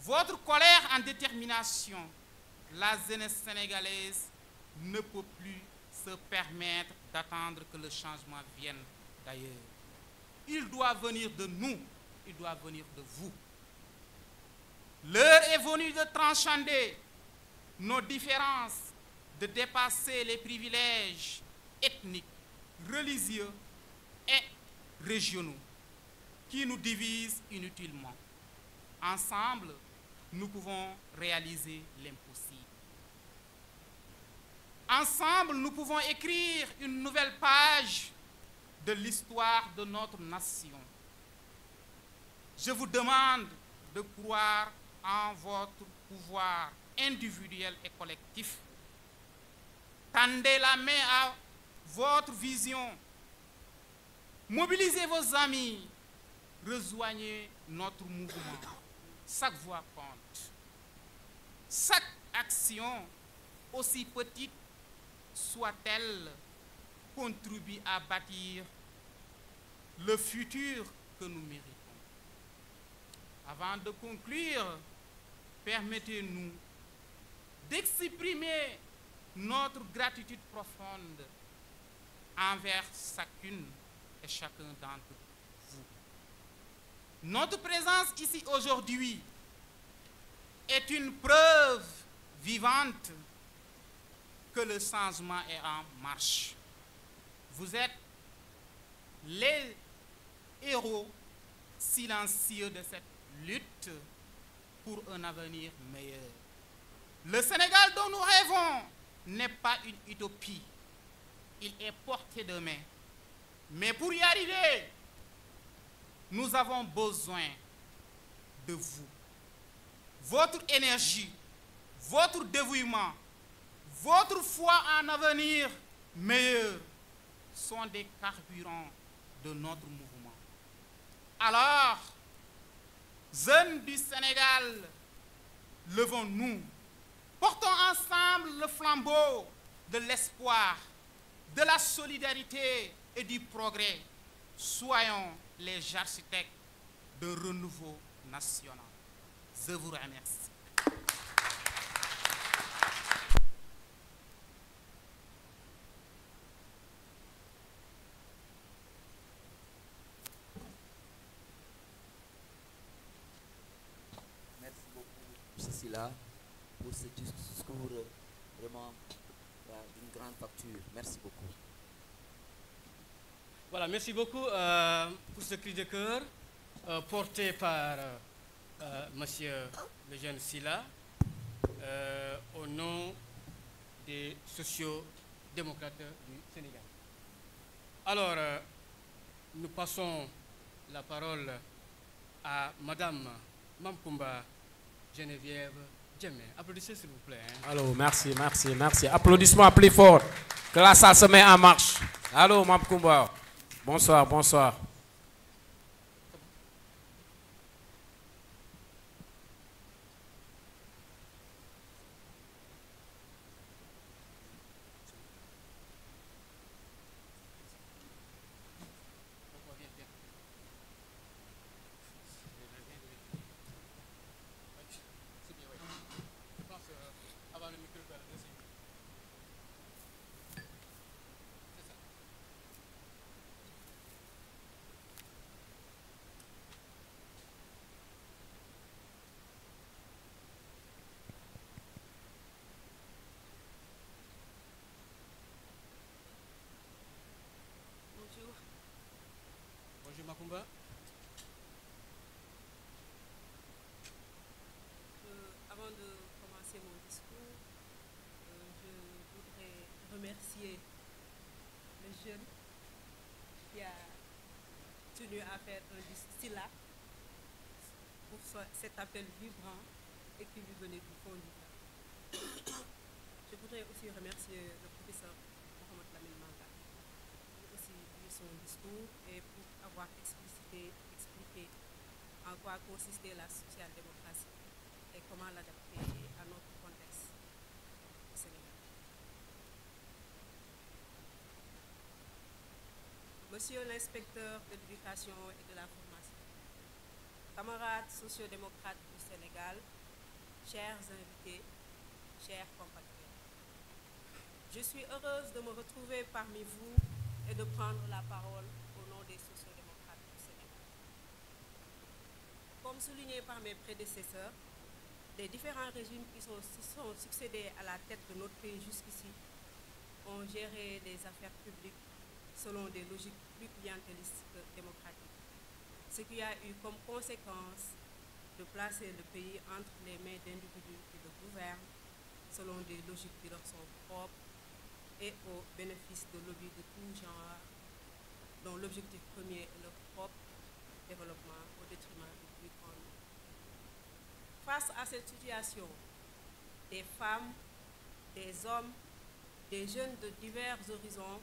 Votre colère en détermination. La jeunesse sénégalaise ne peut plus se permettre d'attendre que le changement vienne d'ailleurs. Il doit venir de nous, il doit venir de vous. L'heure est venue de transcender nos différences, de dépasser les privilèges ethniques, religieux et régionaux qui nous divisent inutilement. Ensemble, nous pouvons réaliser l'impossible. Ensemble, nous pouvons écrire une nouvelle page de l'histoire de notre nation. Je vous demande de croire en votre pouvoir individuel et collectif. Tendez la main à votre vision. Mobilisez vos amis. Rejoignez notre mouvement. Chaque voix compte. Chaque action, aussi petite soit-elle, contribue à bâtir le futur que nous méritons. Avant de conclure, permettez-nous d'exprimer notre gratitude profonde envers chacune et chacun d'entre vous. Notre présence ici aujourd'hui est une preuve vivante que le changement est en marche. Vous êtes les héros silencieux de cette lutte pour un avenir meilleur. Le Sénégal dont nous rêvons n'est pas une utopie. Il est porté de main. Mais pour y arriver, nous avons besoin de vous. Votre énergie, votre dévouement, votre foi en avenir meilleur sont des carburants de notre mouvement. Alors, jeunes du Sénégal, levons-nous, portons ensemble le flambeau de l'espoir, de la solidarité et du progrès. Soyons les architectes d'un renouveau national. Je vous remercie.
Merci beaucoup, Cécile, pour ce discours vraiment d'une grande facture. Merci beaucoup.
Voilà, merci beaucoup pour ce cri de cœur porté par monsieur le jeune Sylla au nom des sociaux-démocrates du Sénégal. Alors, nous passons la parole à Madame Mamkoumba Geneviève Djemé. Applaudissez s'il vous plaît. Hein.
Allô, merci, merci, merci. Applaudissements plus forts. Que la salle se met en marche. Allô, Mamkoumba. Bonsoir, bonsoir.
Bonjour.
Bonjour Makumba.
Avant de commencer mon discours, je voudrais remercier le jeune qui a tenu à faire un discours là pour cet appel vibrant et qui lui venait du fond du cœur. Je voudrais aussi remercier le professeur Mohamed Lamine Manga pour aussi lu son discours et pour avoir expliqué en quoi consistait la social-démocratie et comment l'adapter à notre contexte au Sénégal. Monsieur l'inspecteur de l'éducation et de la formation, camarades sociodémocrates du Sénégal, chers invités, chers compatriotes, je suis heureuse de me retrouver parmi vous et de prendre la parole au nom des sociodémocrates du Sénégal. Comme souligné par mes prédécesseurs, les différents régimes qui sont succédés à la tête de notre pays jusqu'ici ont géré les affaires publiques selon des logiques plus clientélistes que démocratiques, ce qui a eu comme conséquence de placer le pays entre les mains d'individus qui le gouvernent selon des logiques qui leur sont propres et au bénéfice de lobbies de tout genre, dont l'objectif premier est leur propre développement au détriment du plus grand nombre. Face à cette situation, des femmes, des hommes, des jeunes de divers horizons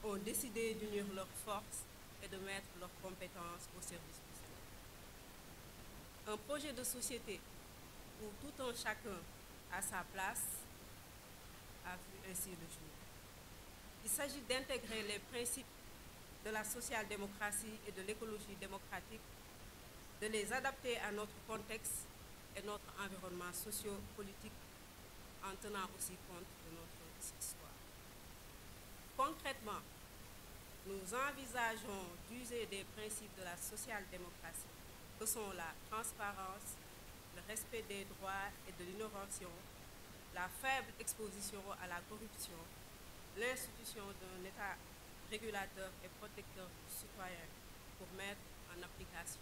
ont décidé d'unir leurs forces et de mettre leurs compétences au service du Sénégal. Un projet de société où tout un chacun a sa place a vu ainsi le jour. Il s'agit d'intégrer les principes de la social-démocratie et de l'écologie démocratique, de les adapter à notre contexte et notre environnement socio-politique en tenant aussi compte de notre histoire. Concrètement, nous envisageons d'user des principes de la social-démocratie que sont la transparence, le respect des droits et de l'innovation, la faible exposition à la corruption, l'institution d'un État régulateur et protecteur du citoyen pour mettre en application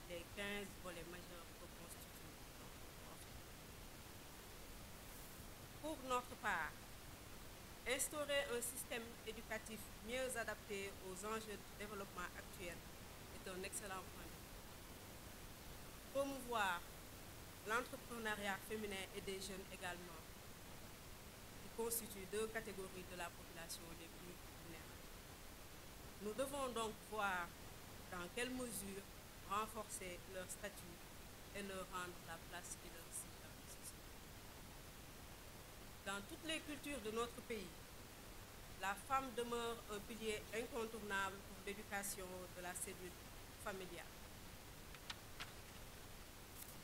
les 15 volets majeurs que constituent notre offre. Pour notre part, instaurer un système éducatif mieux adapté aux enjeux du développement actuel est un excellent point de vue. Promouvoir l'entrepreneuriat féminin et des jeunes également, qui constituent deux catégories de la population les plus vulnérables. Nous devons donc voir dans quelle mesure renforcer leur statut et leur rendre la place qui leur sied dans la société. Dans toutes les cultures de notre pays, la femme demeure un pilier incontournable pour l'éducation de la cellule familiale.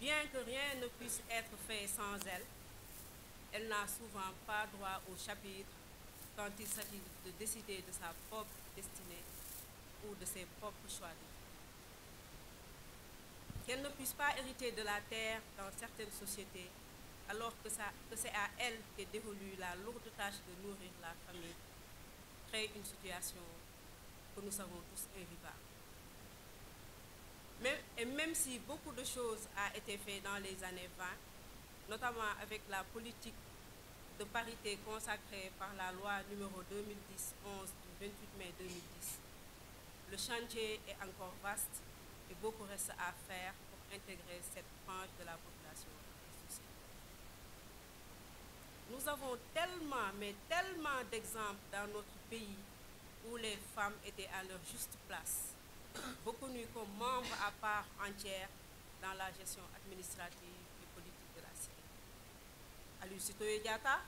Bien que rien ne puisse être fait sans elle, elle n'a souvent pas droit au chapitre quand il s'agit de décider de sa propre destinée ou de ses propres choix de vie. Qu'elle ne puisse pas hériter de la terre dans certaines sociétés, alors que c'est à elle qu'est dévolue la lourde tâche de nourrir la famille, crée une situation que nous savons tous invivable. Même si beaucoup de choses ont été faites dans les années 20, notamment avec la politique de parité consacrée par la loi numéro 2010-11 du 28 mai 2010, le chantier est encore vaste et beaucoup reste à faire pour intégrer cette frange de la population dans la société. Nous avons tellement, mais tellement d'exemples dans notre pays où les femmes étaient à leur juste place, reconnues comme membres à part entière dans la gestion administrative et politique de la cité. Aline Sitoé Diatta,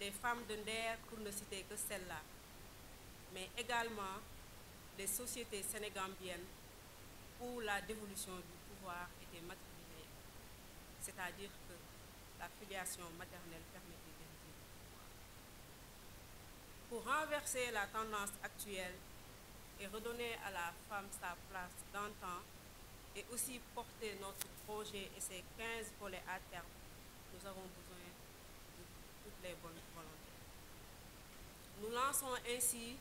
les femmes de Nder, pour ne citer que celles-là, mais également les sociétés sénégambiennes où la dévolution du pouvoir était matrilinéaire, c'est-à-dire que la filiation maternelle permettait d'hériter du pouvoir. Pour renverser la tendance actuelle et redonner à la femme sa place d'antan et aussi porter notre projet et ses 15 volets à terme, nous avons besoin de toutes les bonnes volontés. Nous lançons ainsi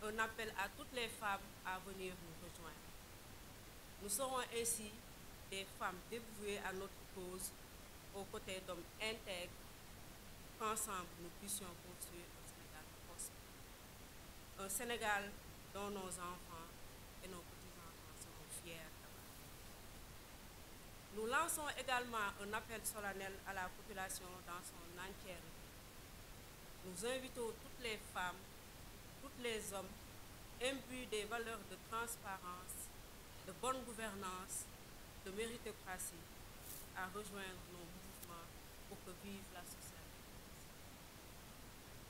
un appel à toutes les femmes à venir nous rejoindre. Nous serons ainsi des femmes dévouées à notre cause, aux côtés d'hommes intègres, qu'ensemble nous puissions construire un Sénégal prospère. Un Sénégal dont nos enfants et nos petits-enfants seront fiers d'avoir. Nous lançons également un appel solennel à la population dans son entièreté. Nous invitons toutes les femmes, tous les hommes, imbus des valeurs de transparence, de bonne gouvernance, de méritocratie, à rejoindre nos mouvements pour que vive la société.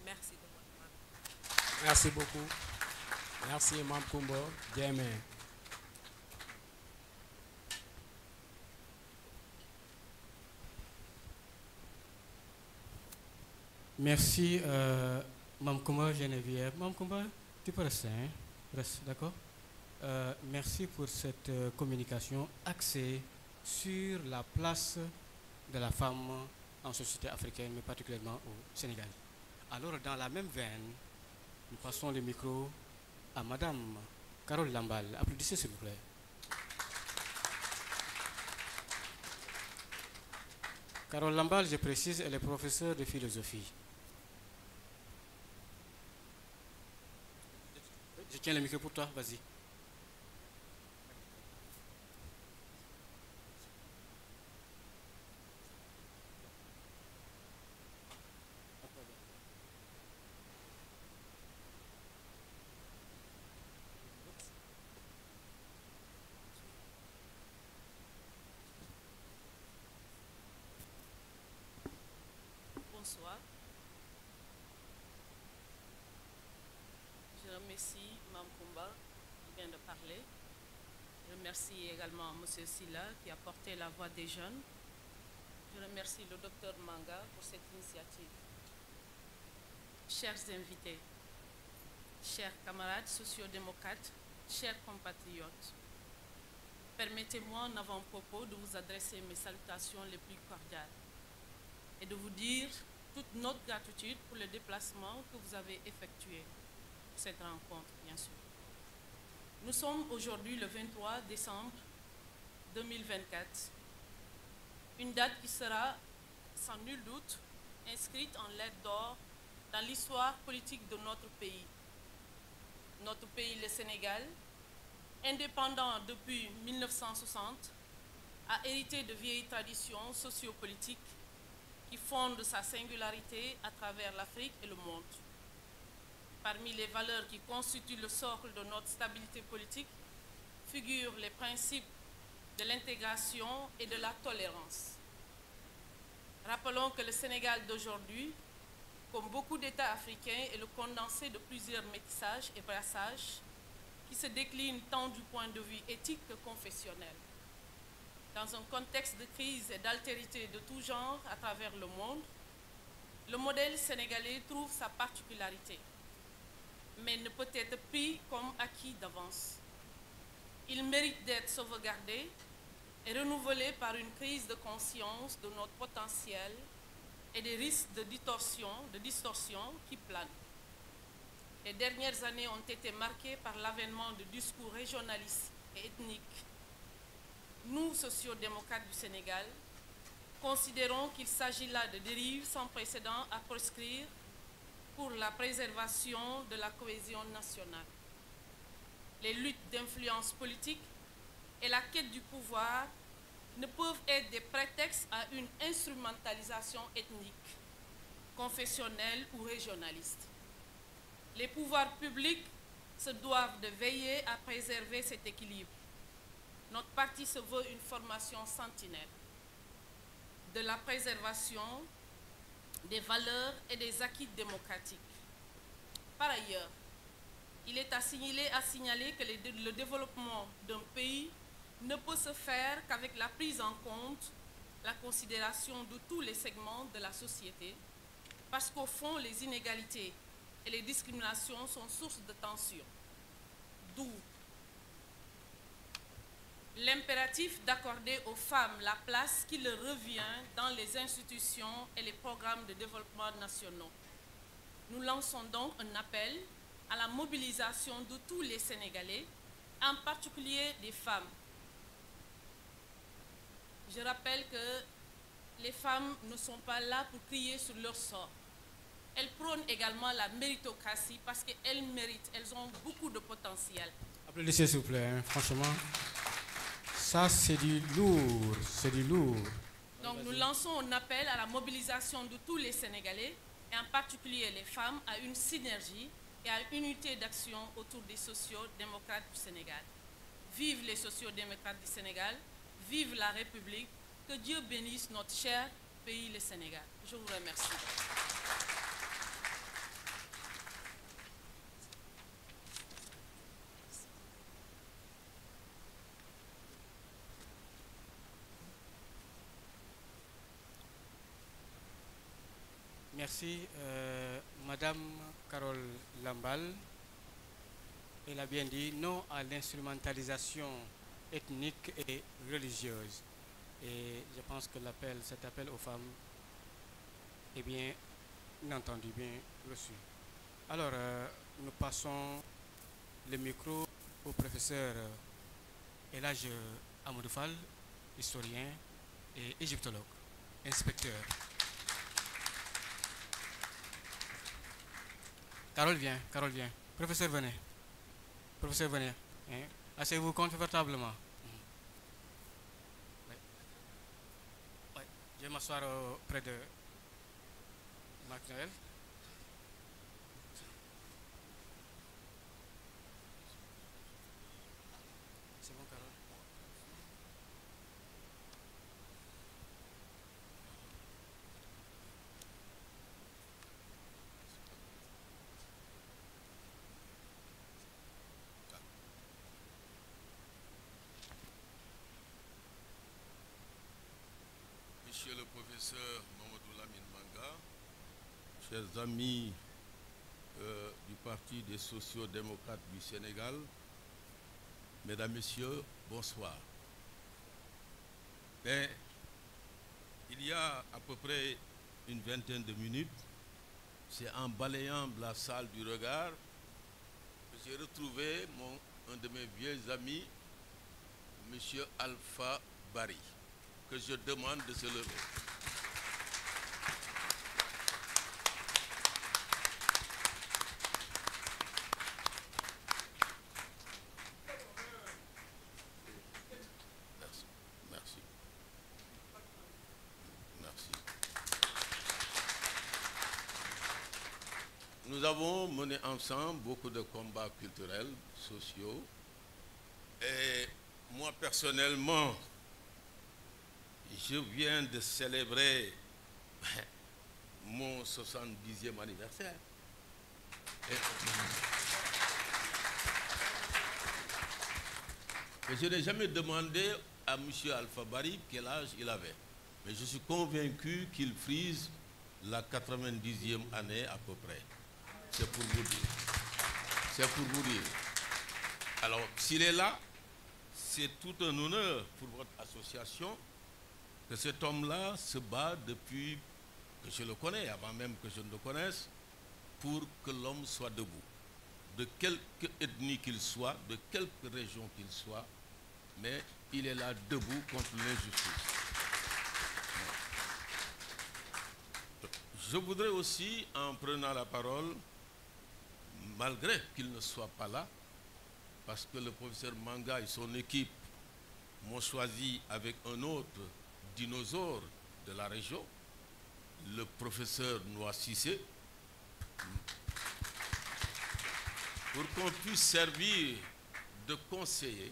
Merci de votre attention.
Merci beaucoup. Merci, Mme Koumba. Djemé.
Merci, Mme Koumba Geneviève. Mme Koumba, tu peux rester, hein? Reste, d'accord? Merci pour cette communication axée sur la place de la femme en société africaine, mais particulièrement au Sénégal. Alors, dans la même veine, nous passons le micro à Madame Carole Lambal. Applaudissez, s'il vous plaît. Carole Lambal, je précise, elle est professeure de philosophie. Je tiens le micro pour toi, vas-y.
Bonsoir. Je remercie Mme Koumba qui vient de parler. Je remercie également M. Silla qui a porté la voix des jeunes. Je remercie le Dr Manga pour cette initiative. Chers invités, chers camarades sociodémocrates, chers compatriotes, permettez-moi en avant-propos de vous adresser mes salutations les plus cordiales et de vous dire toute notre gratitude pour le déplacement que vous avez effectué pour cette rencontre, bien sûr. Nous sommes aujourd'hui le 23 décembre 2024, une date qui sera sans nul doute inscrite en lettres d'or dans l'histoire politique de notre pays. Notre pays, le Sénégal, indépendant depuis 1960, a hérité de vieilles traditions sociopolitiques qui fondent sa singularité à travers l'Afrique et le monde. Parmi les valeurs qui constituent le socle de notre stabilité politique figurent les principes de l'intégration et de la tolérance. Rappelons que le Sénégal d'aujourd'hui, comme beaucoup d'États africains, est le condensé de plusieurs métissages et brassages qui se déclinent tant du point de vue éthique que confessionnel. Dans un contexte de crise et d'altérité de tout genre à travers le monde, le modèle sénégalais trouve sa particularité, mais ne peut être pris comme acquis d'avance. Il mérite d'être sauvegardé et renouvelé par une prise de conscience de notre potentiel et des risques de distorsion qui planent. Les dernières années ont été marquées par l'avènement de discours régionalistes et ethniques. Nous, sociodémocrates du Sénégal, considérons qu'il s'agit là de dérives sans précédent à proscrire pour la préservation de la cohésion nationale. Les luttes d'influence politique et la quête du pouvoir ne peuvent être des prétextes à une instrumentalisation ethnique, confessionnelle ou régionaliste. Les pouvoirs publics se doivent de veiller à préserver cet équilibre. Notre parti se veut une formation sentinelle de la préservation des valeurs et des acquis démocratiques. Par ailleurs, il est à signaler que le développement d'un pays ne peut se faire qu'avec la prise en compte, la considération de tous les segments de la société, parce qu'au fond, les inégalités et les discriminations sont source de tensions. D'où l'impératif d'accorder aux femmes la place qui leur revient dans les institutions et les programmes de développement nationaux. Nous lançons donc un appel à la mobilisation de tous les Sénégalais, en particulier des femmes. Je rappelle que les femmes ne sont pas là pour crier sur leur sort. Elles prônent également la méritocratie parce qu'elles méritent, elles ont beaucoup de potentiel.
Applaudissez s'il vous plaît, hein, franchement. Ça, c'est du lourd, c'est du lourd.
Donc nous lançons un appel à la mobilisation de tous les Sénégalais, et en particulier les femmes, à une synergie et à une unité d'action autour des sociaux-démocrates du Sénégal. Vive les sociaux-démocrates du Sénégal, vive la République, que Dieu bénisse notre cher pays, le Sénégal. Je vous remercie.
Merci. Madame Carole Lamballe, elle a bien dit non à l'instrumentalisation ethnique et religieuse. Et je pense que cet appel aux femmes est bien entendu, bien reçu. Alors, nous passons le micro au professeur Elhadj Amadou Fall, historien et égyptologue, inspecteur. Carole vient. Professeur, venez. Professeur, venez. Hein? Asseyez-vous confortablement. Ouais. Je vais m'asseoir près de Marc Noël. C'est bon, Carole?
Monsieur le professeur Mamadou Lamine Manga, chers amis du Parti des sociaux-démocrates du Sénégal, mesdames, messieurs, bonsoir. Mais, il y a à peu près une vingtaine de minutes, c'est en balayant la salle du regard que j'ai retrouvé un de mes vieux amis, monsieur Alpha Barry, que je demande de se lever. Merci. Nous avons mené ensemble beaucoup de combats culturels, sociaux, et moi personnellement, je viens de célébrer mon 70e anniversaire. Et je n'ai jamais demandé à M. Alpha Barry quel âge il avait. Mais je suis convaincu qu'il frise la 90e année à peu près. C'est pour vous dire. C'est pour vous dire. Alors, s'il est là, c'est tout un honneur pour votre association que cet homme-là se bat depuis que je le connais, avant même que je ne le connaisse, pour que l'homme soit debout. De quelque ethnie qu'il soit, de quelque région qu'il soit, mais il est là debout contre l'injustice. Je voudrais aussi, en prenant la parole, malgré qu'il ne soit pas là, parce que le professeur Manga et son équipe m'ont choisi avec un autre dinosaure de la région, le professeur Noa Cissé. pour qu'on puisse servir de conseiller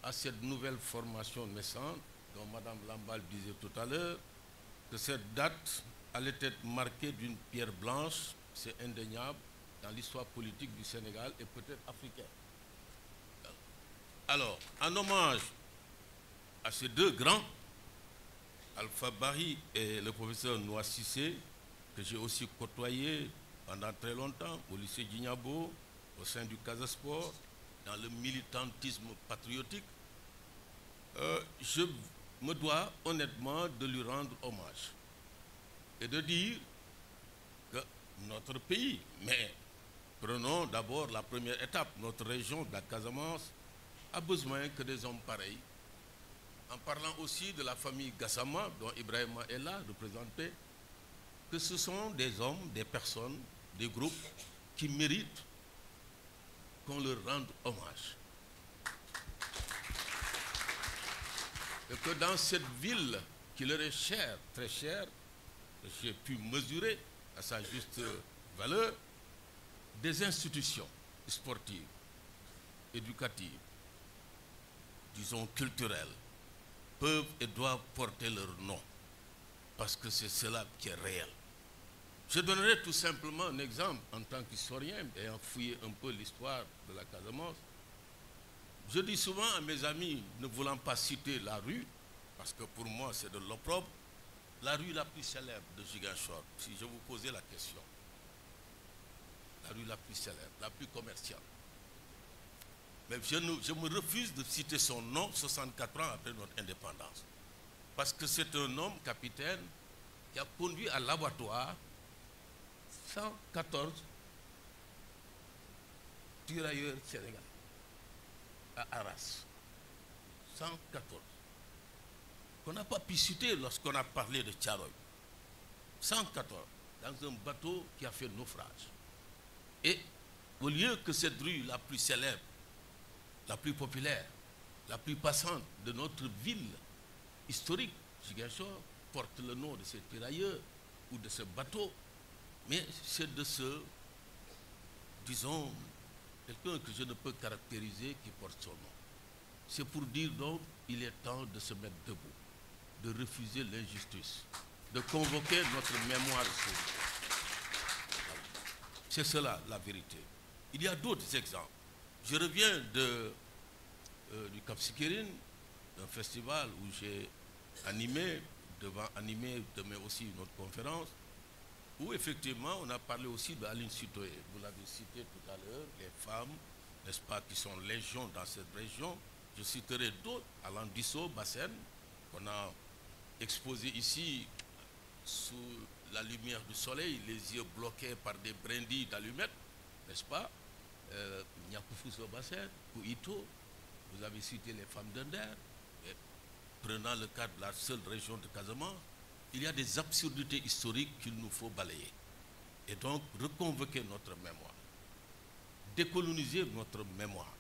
à cette nouvelle formation naissante dont Mme Lamballe disait tout à l'heure que cette date allait être marquée d'une pierre blanche, c'est indéniable, dans l'histoire politique du Sénégal et peut-être africaine. Alors, en hommage à ces deux grands, Alpha Barry et le professeur Noa Cissé, que j'ai aussi côtoyé pendant très longtemps au lycée Djignabo, au sein du Casasport, dans le militantisme patriotique, je me dois honnêtement de lui rendre hommage et de dire que notre pays, mais prenons d'abord la première étape, notre région de la Casamance a besoin que des hommes pareils, en parlant aussi de la famille Gassama, dont Ibrahima est là, représenté, que ce sont des hommes, des personnes, des groupes qui méritent qu'on leur rende hommage. Et que dans cette ville qui leur est chère, très chère, j'ai pu mesurer à sa juste valeur, des institutions sportives, éducatives, disons culturelles, peuvent et doivent porter leur nom, parce que c'est cela qui est réel. Je donnerai tout simplement un exemple en tant qu'historien, ayant fouillé un peu l'histoire de la Casamance. Je dis souvent à mes amis, ne voulant pas citer la rue, parce que pour moi c'est de l'opprobre, la rue la plus célèbre de Ziguinchor, si je vous posais la question, la rue la plus célèbre, la plus commerciale. Mais je me refuse de citer son nom 64 ans après notre indépendance. Parce que c'est un homme, capitaine, qui a conduit à l'abattoir 114 tirailleurs sénégalais à Arras. 114. Qu'on n'a pas pu citer lorsqu'on a parlé de Tcharoy. 114 dans un bateau qui a fait naufrage. Et au lieu que cette rue la plus célèbre, la plus populaire, la plus passante de notre ville historique, Ziguinchor, porte le nom de ces tirailleurs ou de ce bateau, mais c'est de ce, disons, quelqu'un que je ne peux caractériser qui porte son nom. C'est pour dire donc il est temps de se mettre debout, de refuser l'injustice, de convoquer notre mémoire. C'est cela la vérité. Il y a d'autres exemples. Je reviens du Cap Skirring, d'un festival où j'ai animé, devant animer demain aussi une autre conférence, où effectivement on a parlé aussi d'Aline Sitoé. Vous l'avez cité tout à l'heure, les femmes, n'est-ce pas, qui sont légion dans cette région. Je citerai d'autres, Alain Disso, Bassène, qu'on a exposé ici sous la lumière du soleil, les yeux bloqués par des brindilles d'allumettes, n'est-ce pas? Nyakufuso Bassène, Kouito, vous avez cité les femmes d'Ender, prenant le cas de la seule région de Casamance, il y a des absurdités historiques qu'il nous faut balayer. Et donc reconvoquer notre mémoire, décoloniser notre mémoire.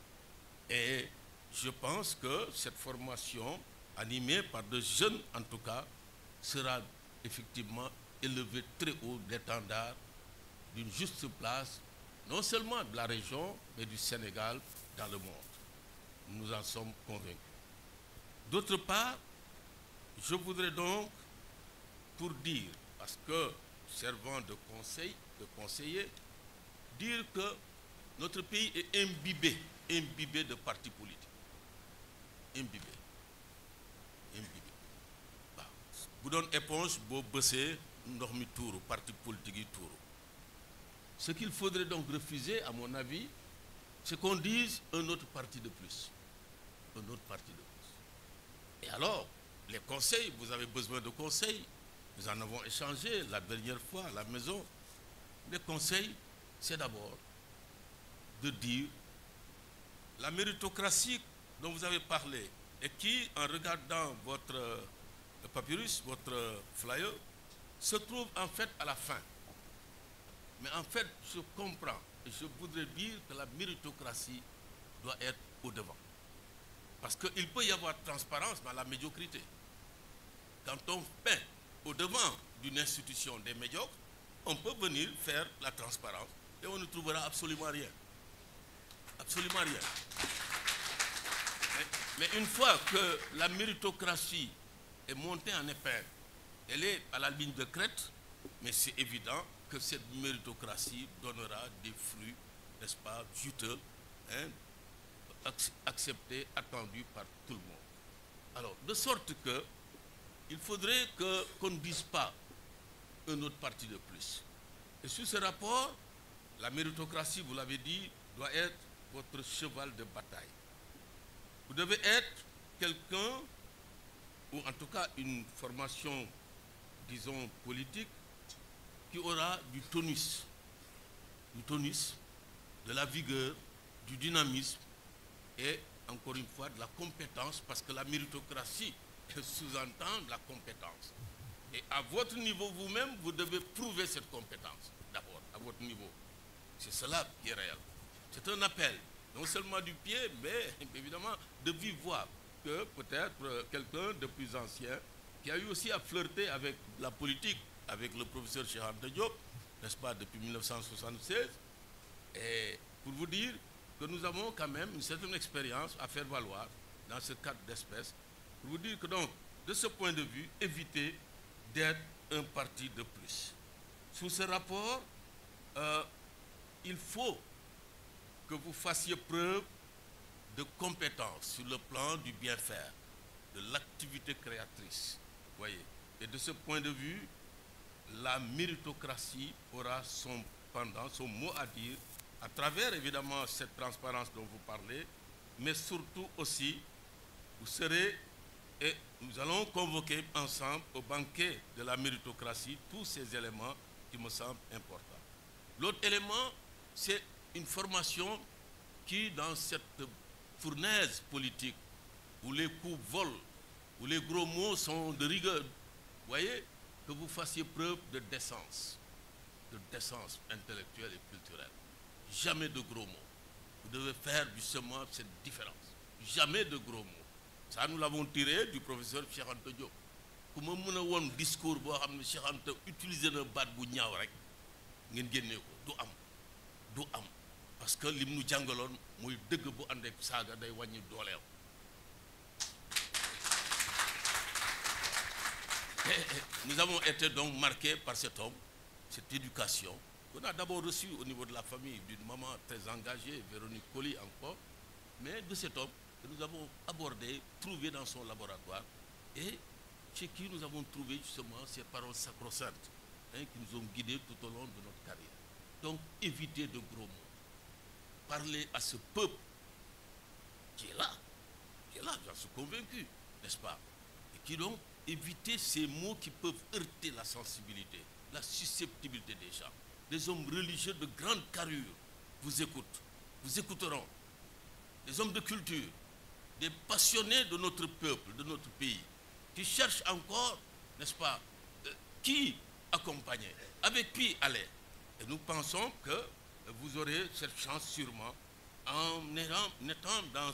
Et je pense que cette formation, animée par de jeunes en tout cas, sera effectivement élevée très haut d'étendard d'une juste place, non seulement de la région, mais du Sénégal dans le monde. Nous en sommes convaincus. D'autre part, je voudrais donc, pour dire, parce que servant de conseiller, dire que notre pays est imbibé de partis politiques. Imbibé. Vous donnez éponge, vous bossez, nous dormons tour, parti politique tour. Ce qu'il faudrait donc refuser, à mon avis, c'est qu'on dise un autre parti de plus. Un autre parti de plus. Et alors, les conseils, vous avez besoin de conseils. Nous en avons échangé la dernière fois à la maison. Les conseils, c'est d'abord de dire la méritocratie dont vous avez parlé et qui, en regardant votre papyrus, votre flyer, se trouve en fait à la fin. Mais en fait, je comprends et je voudrais dire que la méritocratie doit être au devant. Parce qu'il peut y avoir transparence dans la médiocrité. Quand on peint au devant d'une institution des médiocres, on peut venir faire la transparence et on ne trouvera absolument rien. Absolument rien. Mais une fois que la méritocratie est montée en épingle, elle est à la ligne de crête, mais c'est évident que cette méritocratie donnera des fruits, n'est-ce pas, juteux, hein, acceptés, attendus par tout le monde. Alors, de sorte que il faudrait qu'on ne dise pas un autre parti de plus. Et sur ce rapport, la méritocratie, vous l'avez dit, doit être votre cheval de bataille. Vous devez être quelqu'un, ou en tout cas une formation, disons, politique, qui aura du tonus, de la vigueur, du dynamisme et, encore une fois, de la compétence, parce que la méritocratie sous-entend la compétence. Et à votre niveau vous-même, vous devez prouver cette compétence, d'abord, à votre niveau. C'est cela qui est réel. C'est un appel, non seulement du pied, mais évidemment de vive voix, que peut-être quelqu'un de plus ancien, qui a eu aussi à flirter avec la politique, avec le professeur Cheikh Anta Diop, n'est-ce pas, depuis 1976, et pour vous dire que nous avons quand même une certaine expérience à faire valoir dans ce cadre d'espèce, pour vous dire que donc, de ce point de vue, évitez d'être un parti de plus. Sous ce rapport, il faut que vous fassiez preuve de compétence sur le plan du bien faire, de l'activité créatrice. Voyez. Et de ce point de vue, la méritocratie aura son pendant, son mot à dire, à travers évidemment cette transparence dont vous parlez, mais surtout aussi, vous serez, et nous allons convoquer ensemble au banquet de la méritocratie tous ces éléments qui me semblent importants. L'autre élément, c'est une formation qui, dans cette fournaise politique, où les coups volent, où les gros mots sont de rigueur, vous voyez, que vous fassiez preuve de décence intellectuelle et culturelle. Jamais de gros mots. Vous devez faire justement cette différence. Jamais de gros mots. Ça, nous l'avons tiré du professeur Cheikh Anta Diop. Comment mën a woon discours boo xam ne Cheikh Anta utiliser na baat bu ñaaw rek ngeen génnee ko du am parce que lim nu jàngaloon mooy dëgg bu ànd ak saaga day wàññi dooleew. Nous avons été donc marqués par cet homme, cette éducation qu'on a d'abord reçue au niveau de la famille d'une maman très engagée, Véronique Colli encore, mais de cet homme que nous avons abordé, trouvé dans son laboratoire et chez qui nous avons trouvé justement ces paroles sacro-saintes qui nous ont guidés tout au long de notre carrière. Donc évitez de gros mots. Parlez à ce peuple qui est là, j'en suis convaincu, n'est-ce pas? Et qui donc évitez ces mots qui peuvent heurter la sensibilité, la susceptibilité des gens. Des hommes religieux de grande carrure vous écoutent, vous écouteront. Des hommes de culture, des passionnés de notre peuple, de notre pays, qui cherchent encore, n'est-ce pas, qui accompagner, avec qui aller. Et nous pensons que vous aurez cette chance sûrement en étant dans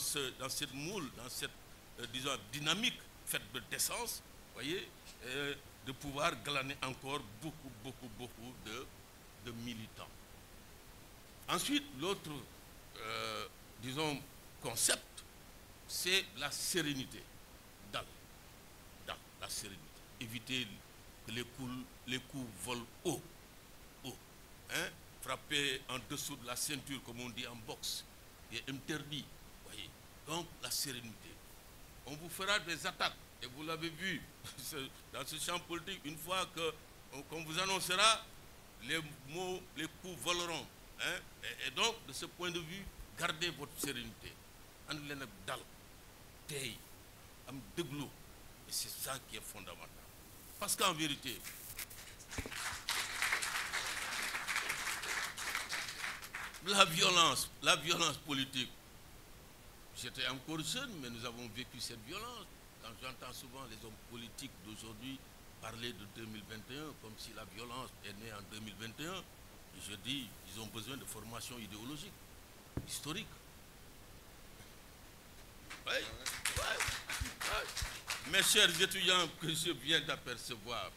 cette moule, dans cette disons, dynamique faite de décence, voyez, de pouvoir glaner encore beaucoup de militants. Ensuite, l'autre, disons, concept, c'est la sérénité. Dans la sérénité. Éviter que les coups volent haut. Hein? Frapper en dessous de la ceinture, comme on dit en boxe, est interdit. Voyez. Donc, la sérénité. On vous fera des attaques. Et vous l'avez vu dans ce champ politique, une fois qu'on vous annoncera, les coups voleront. Hein? Et donc, de ce point de vue, gardez votre sérénité. Et c'est ça qui est fondamental. Parce qu'en vérité, la violence politique, j'étais encore jeune, mais nous avons vécu cette violence. Quand j'entends souvent les hommes politiques d'aujourd'hui parler de 2021 comme si la violence est née en 2021, et je dis, ils ont besoin de formation idéologique, historique. Oui. Mes chers étudiants que je viens d'apercevoir,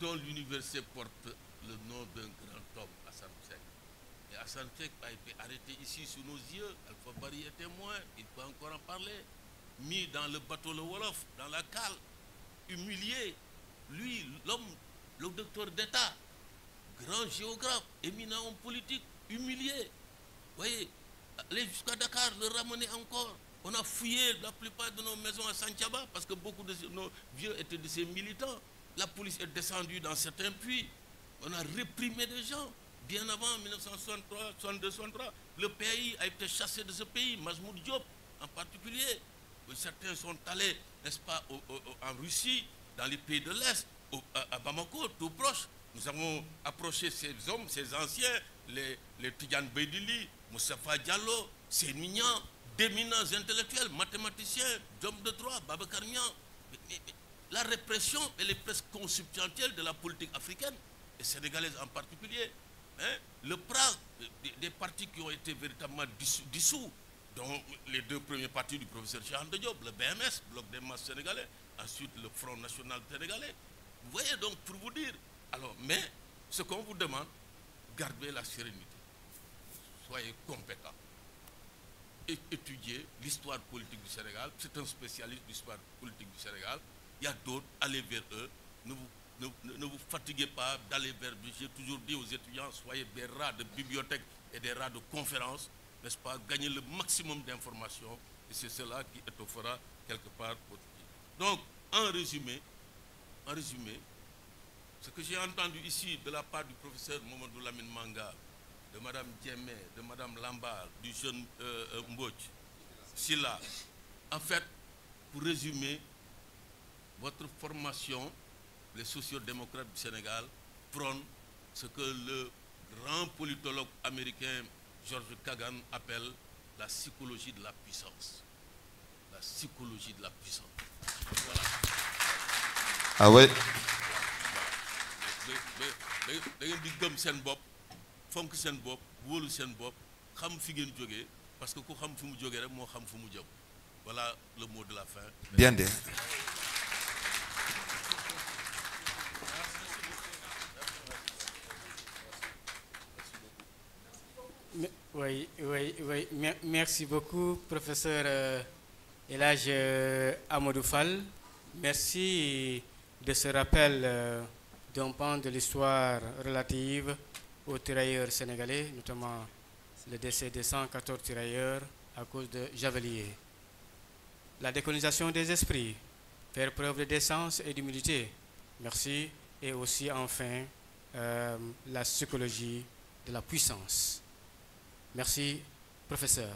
dont l'université porte le nom d'un grand homme, Hassan Hussein. Et Hassan Sheikh a été arrêté ici sous nos yeux. Alpha Bari est témoin, il peut encore en parler. Mis dans le bateau le Wolof, dans la cale, humilié. Lui, l'homme, le docteur d'État, grand géographe, éminent homme politique, humilié. Vous voyez, aller jusqu'à Dakar, le ramener encore. On a fouillé la plupart de nos maisons à Santhiaba parce que beaucoup de nos vieux étaient de ces militants. La police est descendue dans certains puits. On a réprimé des gens. Bien avant 1963, 62, 63, le pays a été chassé de ce pays, Majmoud Diop en particulier. Certains sont allés, n'est-ce pas, en Russie, dans les pays de l'Est, à Bamako, tout proche. Nous avons approché ces hommes, ces anciens, les Tidjane Beydili, Moustapha Diallo, Sémignan, d'éminents intellectuels, mathématiciens, d'hommes de droit, Babacar Niang. La répression, elle est presque consubstantielle de la politique africaine, et sénégalaise en particulier. Hein? Le Prague, des partis qui ont été véritablement dissous, dont les deux premiers partis du professeur Cheikh Anta Diop, le BMS, Bloc des masses sénégalais, ensuite le Front national sénégalais. Vous voyez donc, pour vous dire, alors, mais ce qu'on vous demande, gardez la sérénité, soyez compétents, étudiez l'histoire politique du Sénégal, c'est un spécialiste de l'histoire politique du Sénégal, il y a d'autres, allez vers eux, ne vous fatiguez pas d'aller vers eux. J'ai toujours dit aux étudiants, soyez des rats de bibliothèque et des rats de conférences, n'est-ce pas, gagnez le maximum d'informations, et c'est cela qui étoffera quelque part votre vie. Donc, en résumé, ce que j'ai entendu ici de la part du professeur Mamadou Lamine Manga, de Mme Diémé, de Mme Lambar, du jeune Mbodj, Silla, en fait, pour résumer, votre formation, les sociodémocrates du Sénégal prônent ce que le grand politologue américain George Kagan appelle la psychologie de la puissance. La psychologie de la puissance. Voilà.
Ah ouais.
Da ngeen di gëm seen bopp, fonk seen bopp, wóolu seen bopp, xam fi ngeen jógee, parce que ku xam fi mu jógee rek moo xam fu mu jëm. Voilà le mot de la fin.
Bien dit.
Oui, merci beaucoup, professeur El Hadj Amadou Fall. Merci de ce rappel d'un pan de l'histoire relative aux tirailleurs sénégalais, notamment le décès de 114 tirailleurs à cause de javeliers. La décolonisation des esprits, faire preuve de décence et d'humilité. Merci. Et aussi, enfin, la psychologie de la puissance. Merci, professeur.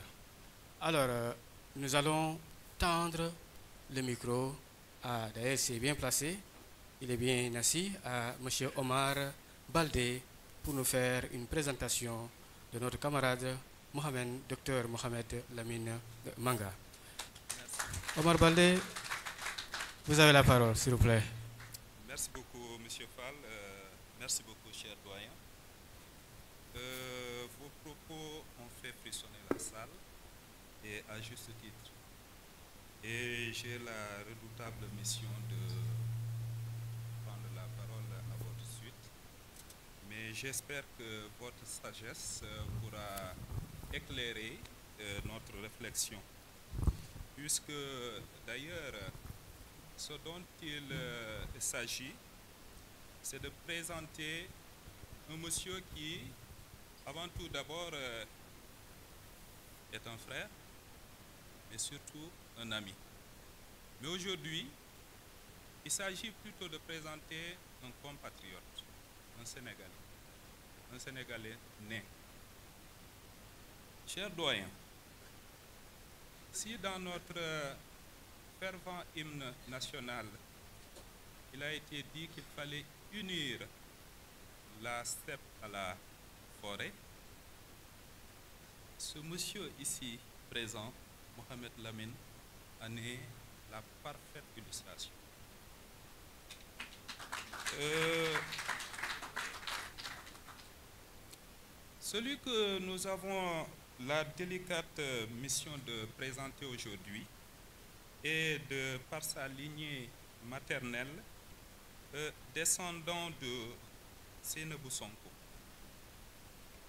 Alors, nous allons tendre le micro à, d'ailleurs, c'est bien placé, il est bien assis, à M. Omar Baldé pour nous faire une présentation de notre camarade Dr Mohamed Lamine Manga. Merci. Omar Baldé, vous avez la parole, s'il vous plaît.
Merci beaucoup, M. Fall. Merci beaucoup, cher doyen. Vos propos ont fait frissonner la salle, et à juste titre. Et j'ai la redoutable mission de prendre la parole à votre suite. Mais j'espère que votre sagesse pourra éclairer notre réflexion. Puisque, d'ailleurs, ce dont il s'agit, c'est de présenter un monsieur qui, avant tout d'abord, est un frère, mais surtout un ami. Mais aujourd'hui, il s'agit plutôt de présenter un compatriote, un Sénégalais né. Cher doyen, si dans notre fervent hymne national, il a été dit qu'il fallait unir la steppe à la forêt, ce monsieur ici présent, Mohamed Lamine, en est la parfaite illustration. Celui que nous avons la délicate mission de présenter aujourd'hui est de, par sa lignée maternelle, descendant de Seynabou Sonko.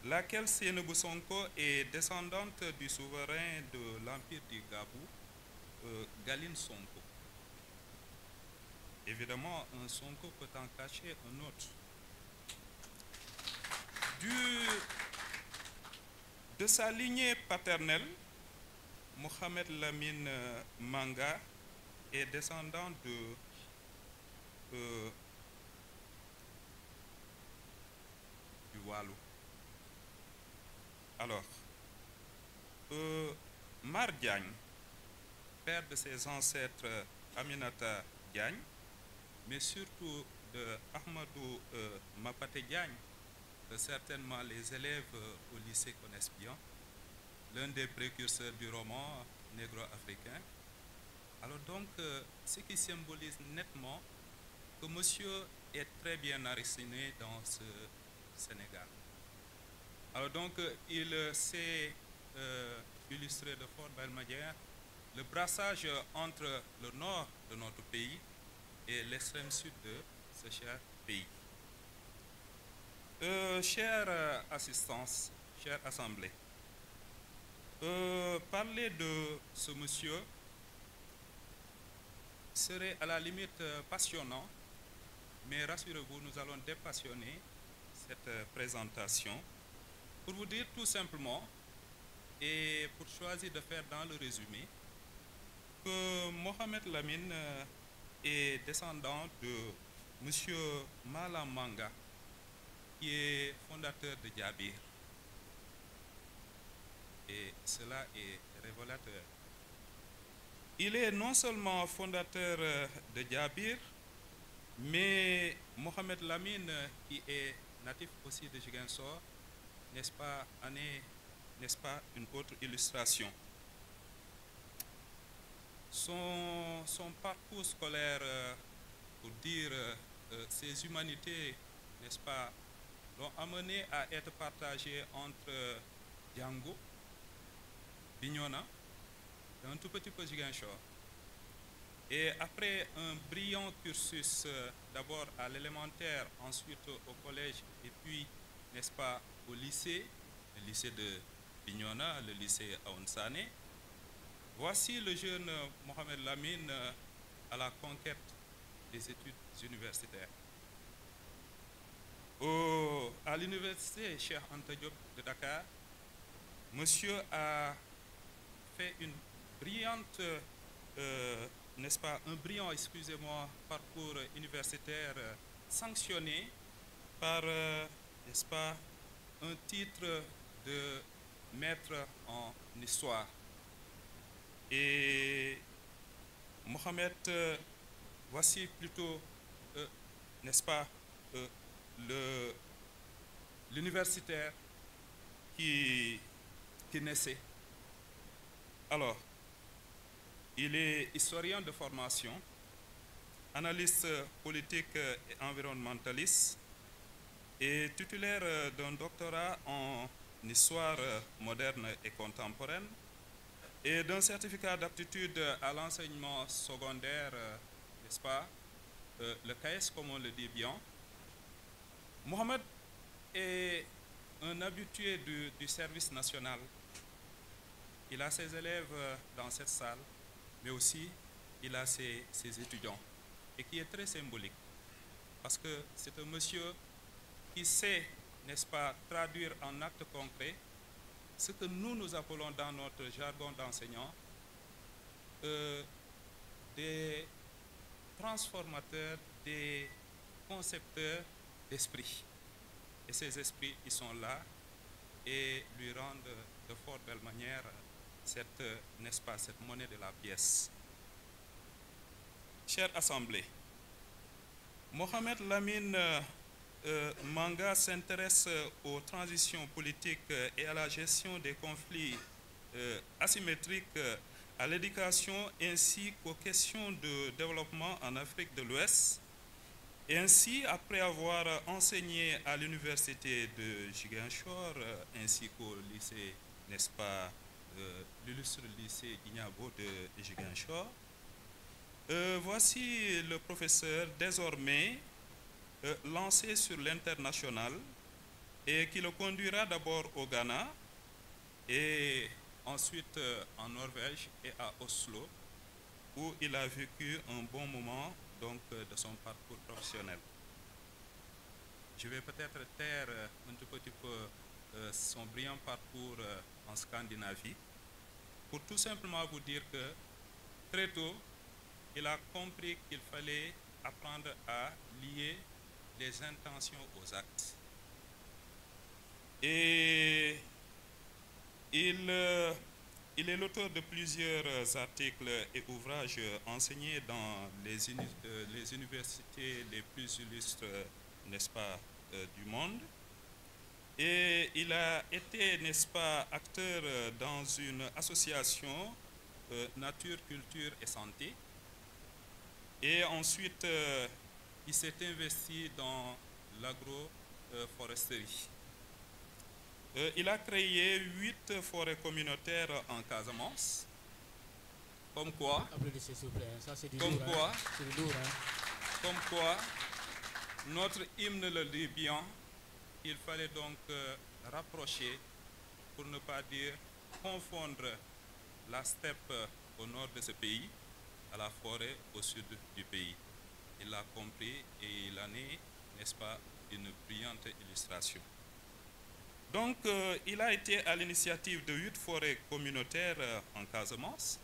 laquelle Seynabou Sonko est descendante du souverain de l'Empire du Gabou, Galine Sonko. Évidemment, un Sonko peut en cacher un autre. De sa lignée paternelle, Mohamed Lamine Manga est descendant du Walou. Alors, Mar Diagne, père de ses ancêtres Aminata Diagne, mais surtout de Ahmadou Mapate Diagne, que certainement les élèves au lycée connaissent bien, l'un des précurseurs du roman négro-africain. Alors donc, ce qui symbolise nettement que monsieur est très bien enraciné dans ce Sénégal. Alors donc, il s'est illustré de fort belle manière le brassage entre le nord de notre pays et l'extrême sud de ce cher pays. Chère assistance, chère assemblée, parler de ce monsieur serait à la limite passionnant, mais rassurez-vous, nous allons dépassionner cette présentation pour vous dire tout simplement, et pour choisir de faire dans le résumé, que Mohamed Lamine est descendant de monsieur Malam Manga, qui est fondateur de Djabir. Et cela est révélateur. Il est non seulement fondateur de Djabir, mais Mohamed Lamine, qui est natif aussi de Ziguinchor, n'est-ce pas une autre illustration. Son parcours scolaire, pour dire ses humanités, n'est-ce pas, l'ont amené à être partagé entre Django, Bignona, et un tout petit peu Ziguinchor. Et après un brillant cursus, d'abord à l'élémentaire, ensuite au collège, et puis, n'est-ce pas, au lycée, le lycée de Bignona, le lycée Aounsane, voici le jeune Mohamed Lamine à la conquête des études universitaires. À l'université Cheikh Anta Diop de Dakar, monsieur a fait une brillante, n'est-ce pas, un brillant, excusez-moi, parcours universitaire sanctionné par, n'est-ce pas, un titre de maître en histoire. Et Mohamed, voici plutôt, n'est-ce pas, l'universitaire qui naissait. Alors, il est historien de formation, analyste politique et environnementaliste, et titulaire d'un doctorat en histoire moderne et contemporaine et d'un certificat d'aptitude à l'enseignement secondaire, n'est-ce pas, le CAES comme on le dit bien. Mohamed est un habitué du service national. Il a ses élèves dans cette salle, mais aussi il a ses étudiants, et qui est très symbolique, parce que c'est un monsieur qui sait, n'est-ce pas, traduire en actes concrets ce que nous appelons dans notre jargon d'enseignants des transformateurs, des concepteurs d'esprit. Et ces esprits, ils sont là et lui rendent de fort belle manière cette, n'est-ce pas, cette monnaie de la pièce. Chère Assemblée, Mohamed Lamine Manga s'intéresse aux transitions politiques et à la gestion des conflits asymétriques, à l'éducation ainsi qu'aux questions de développement en Afrique de l'Ouest. Et ainsi, après avoir enseigné à l'université de Ziguinchor ainsi qu'au lycée, n'est-ce pas, l'illustre lycée Ignabo de Ziguinchor, voici le professeur désormais lancé sur l'international et qui le conduira d'abord au Ghana et ensuite en Norvège et à Oslo, où il a vécu un bon moment donc, de son parcours professionnel. Je vais peut-être taire un tout petit peu son brillant parcours en Scandinavie pour tout simplement vous dire que très tôt, il a compris qu'il fallait apprendre à lier les intentions aux actes. Et il est l'auteur de plusieurs articles et ouvrages enseignés dans les universités les plus illustres, n'est-ce pas, du monde. Et il a été, n'est-ce pas, acteur dans une association Nature, Culture et Santé. Et ensuite, il s'est investi dans l'agroforesterie. Il a créé 8 forêts communautaires en Casamance. Comme quoi,
Applaudissez s'il vous plaît, ça c'est du
comme
lourd,
quoi,
hein. C'est du lourd, hein.
Comme quoi, notre hymne le dit bien, il fallait donc rapprocher, pour ne pas dire confondre la steppe au nord de ce pays à la forêt au sud du pays. Il l'a compris et il en est, n'est-ce pas, une brillante illustration. Donc, il a été à l'initiative de 8 forêts communautaires en Casamance,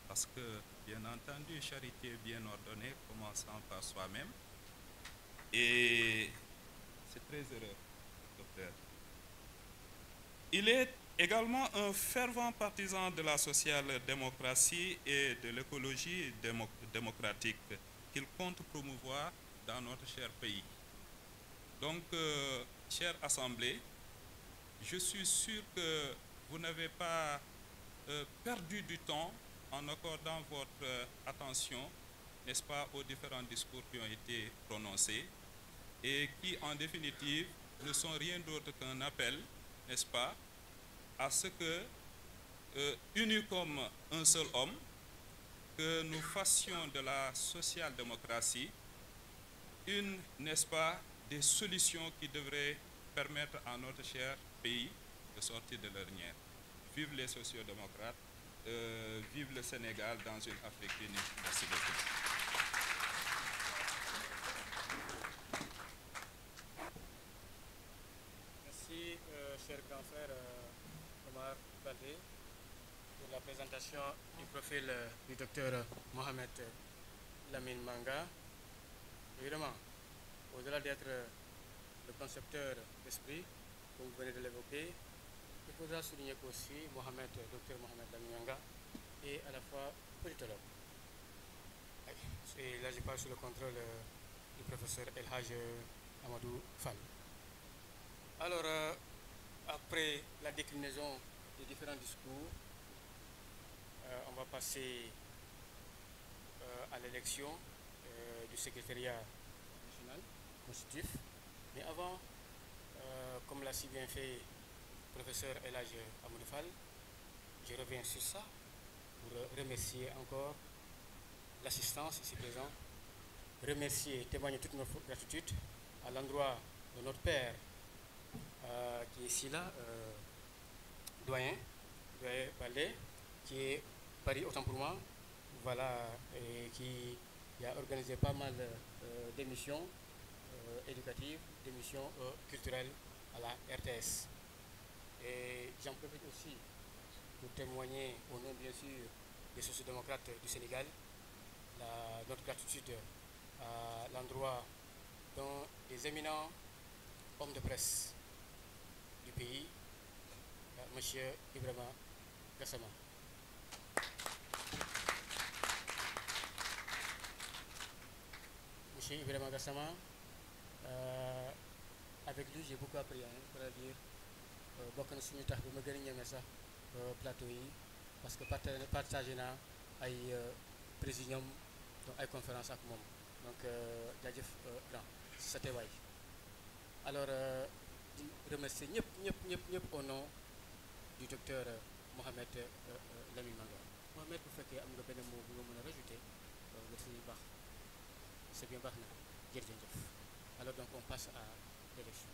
parce que, bien entendu, charité bien ordonnée, commençant par soi-même. Et c'est très heureux, docteur. Il est également un fervent partisan de la social-démocratie et de l'écologie démocratique qu'il compte promouvoir dans notre cher pays. Donc, chère Assemblée, je suis sûr que vous n'avez pas perdu du temps en accordant votre attention, n'est-ce pas, aux différents discours qui ont été prononcés et qui, en définitive, ne sont rien d'autre qu'un appel, n'est-ce pas, à ce que, unis comme un seul homme, que nous fassions de la social-démocratie une, n'est-ce pas, des solutions qui devraient permettre à notre cher pays de sortir de l'ornière. Vive les sociodémocrates, vive le Sénégal dans une Afrique unie. Merci beaucoup.
Merci, cher grand frère Omar Baldé, pour la présentation du profil du docteur Mohamed Lamine Manga. Évidemment, au-delà d'être le concepteur d'esprit, comme vous venez de l'évoquer, il faudra souligner qu'aussi docteur Mohamed Lamine Manga est à la fois politologue. Et là, je parle sous le contrôle du professeur El Haj Amadou Fall. Alors, après la déclinaison des différents discours, on va passer à l'élection du secrétariat national constitutif. Mais avant, comme l'a si bien fait le professeur El Haj Amadou Fall, je reviens sur ça pour remercier encore l'assistance ici présent, remercier et témoigner toute notre gratitude à l'endroit de notre père qui est ici là, doyen Baldé, qui est Paris autant pour moi, voilà, et qui a organisé pas mal d'émissions éducatives, d'émissions culturelles à la RTS. Et j'en profite aussi pour témoigner au nom bien sûr des sociodémocrates du Sénégal notre gratitude à l'endroit dont des éminents hommes de presse du pays, M. Ibrahima Gassama. M. Ibrahima Gassama, avec lui j'ai beaucoup appris, pour dire, bokk na suñu tax bi ma gën a ñeme sax plateau yi parce que partagé naa ay présidium donc ay conférence ak moom donc jaajëf grand si sa teewaay. Alors di remercier ñëpp au nom du docteur Mohamed Lamine Manga. Mohamed, bu fekkee am nga benn mot bu nga mën a rajouter nga si baax c'est bien baax na jërëjëf. Alors donc on passe à l'élection.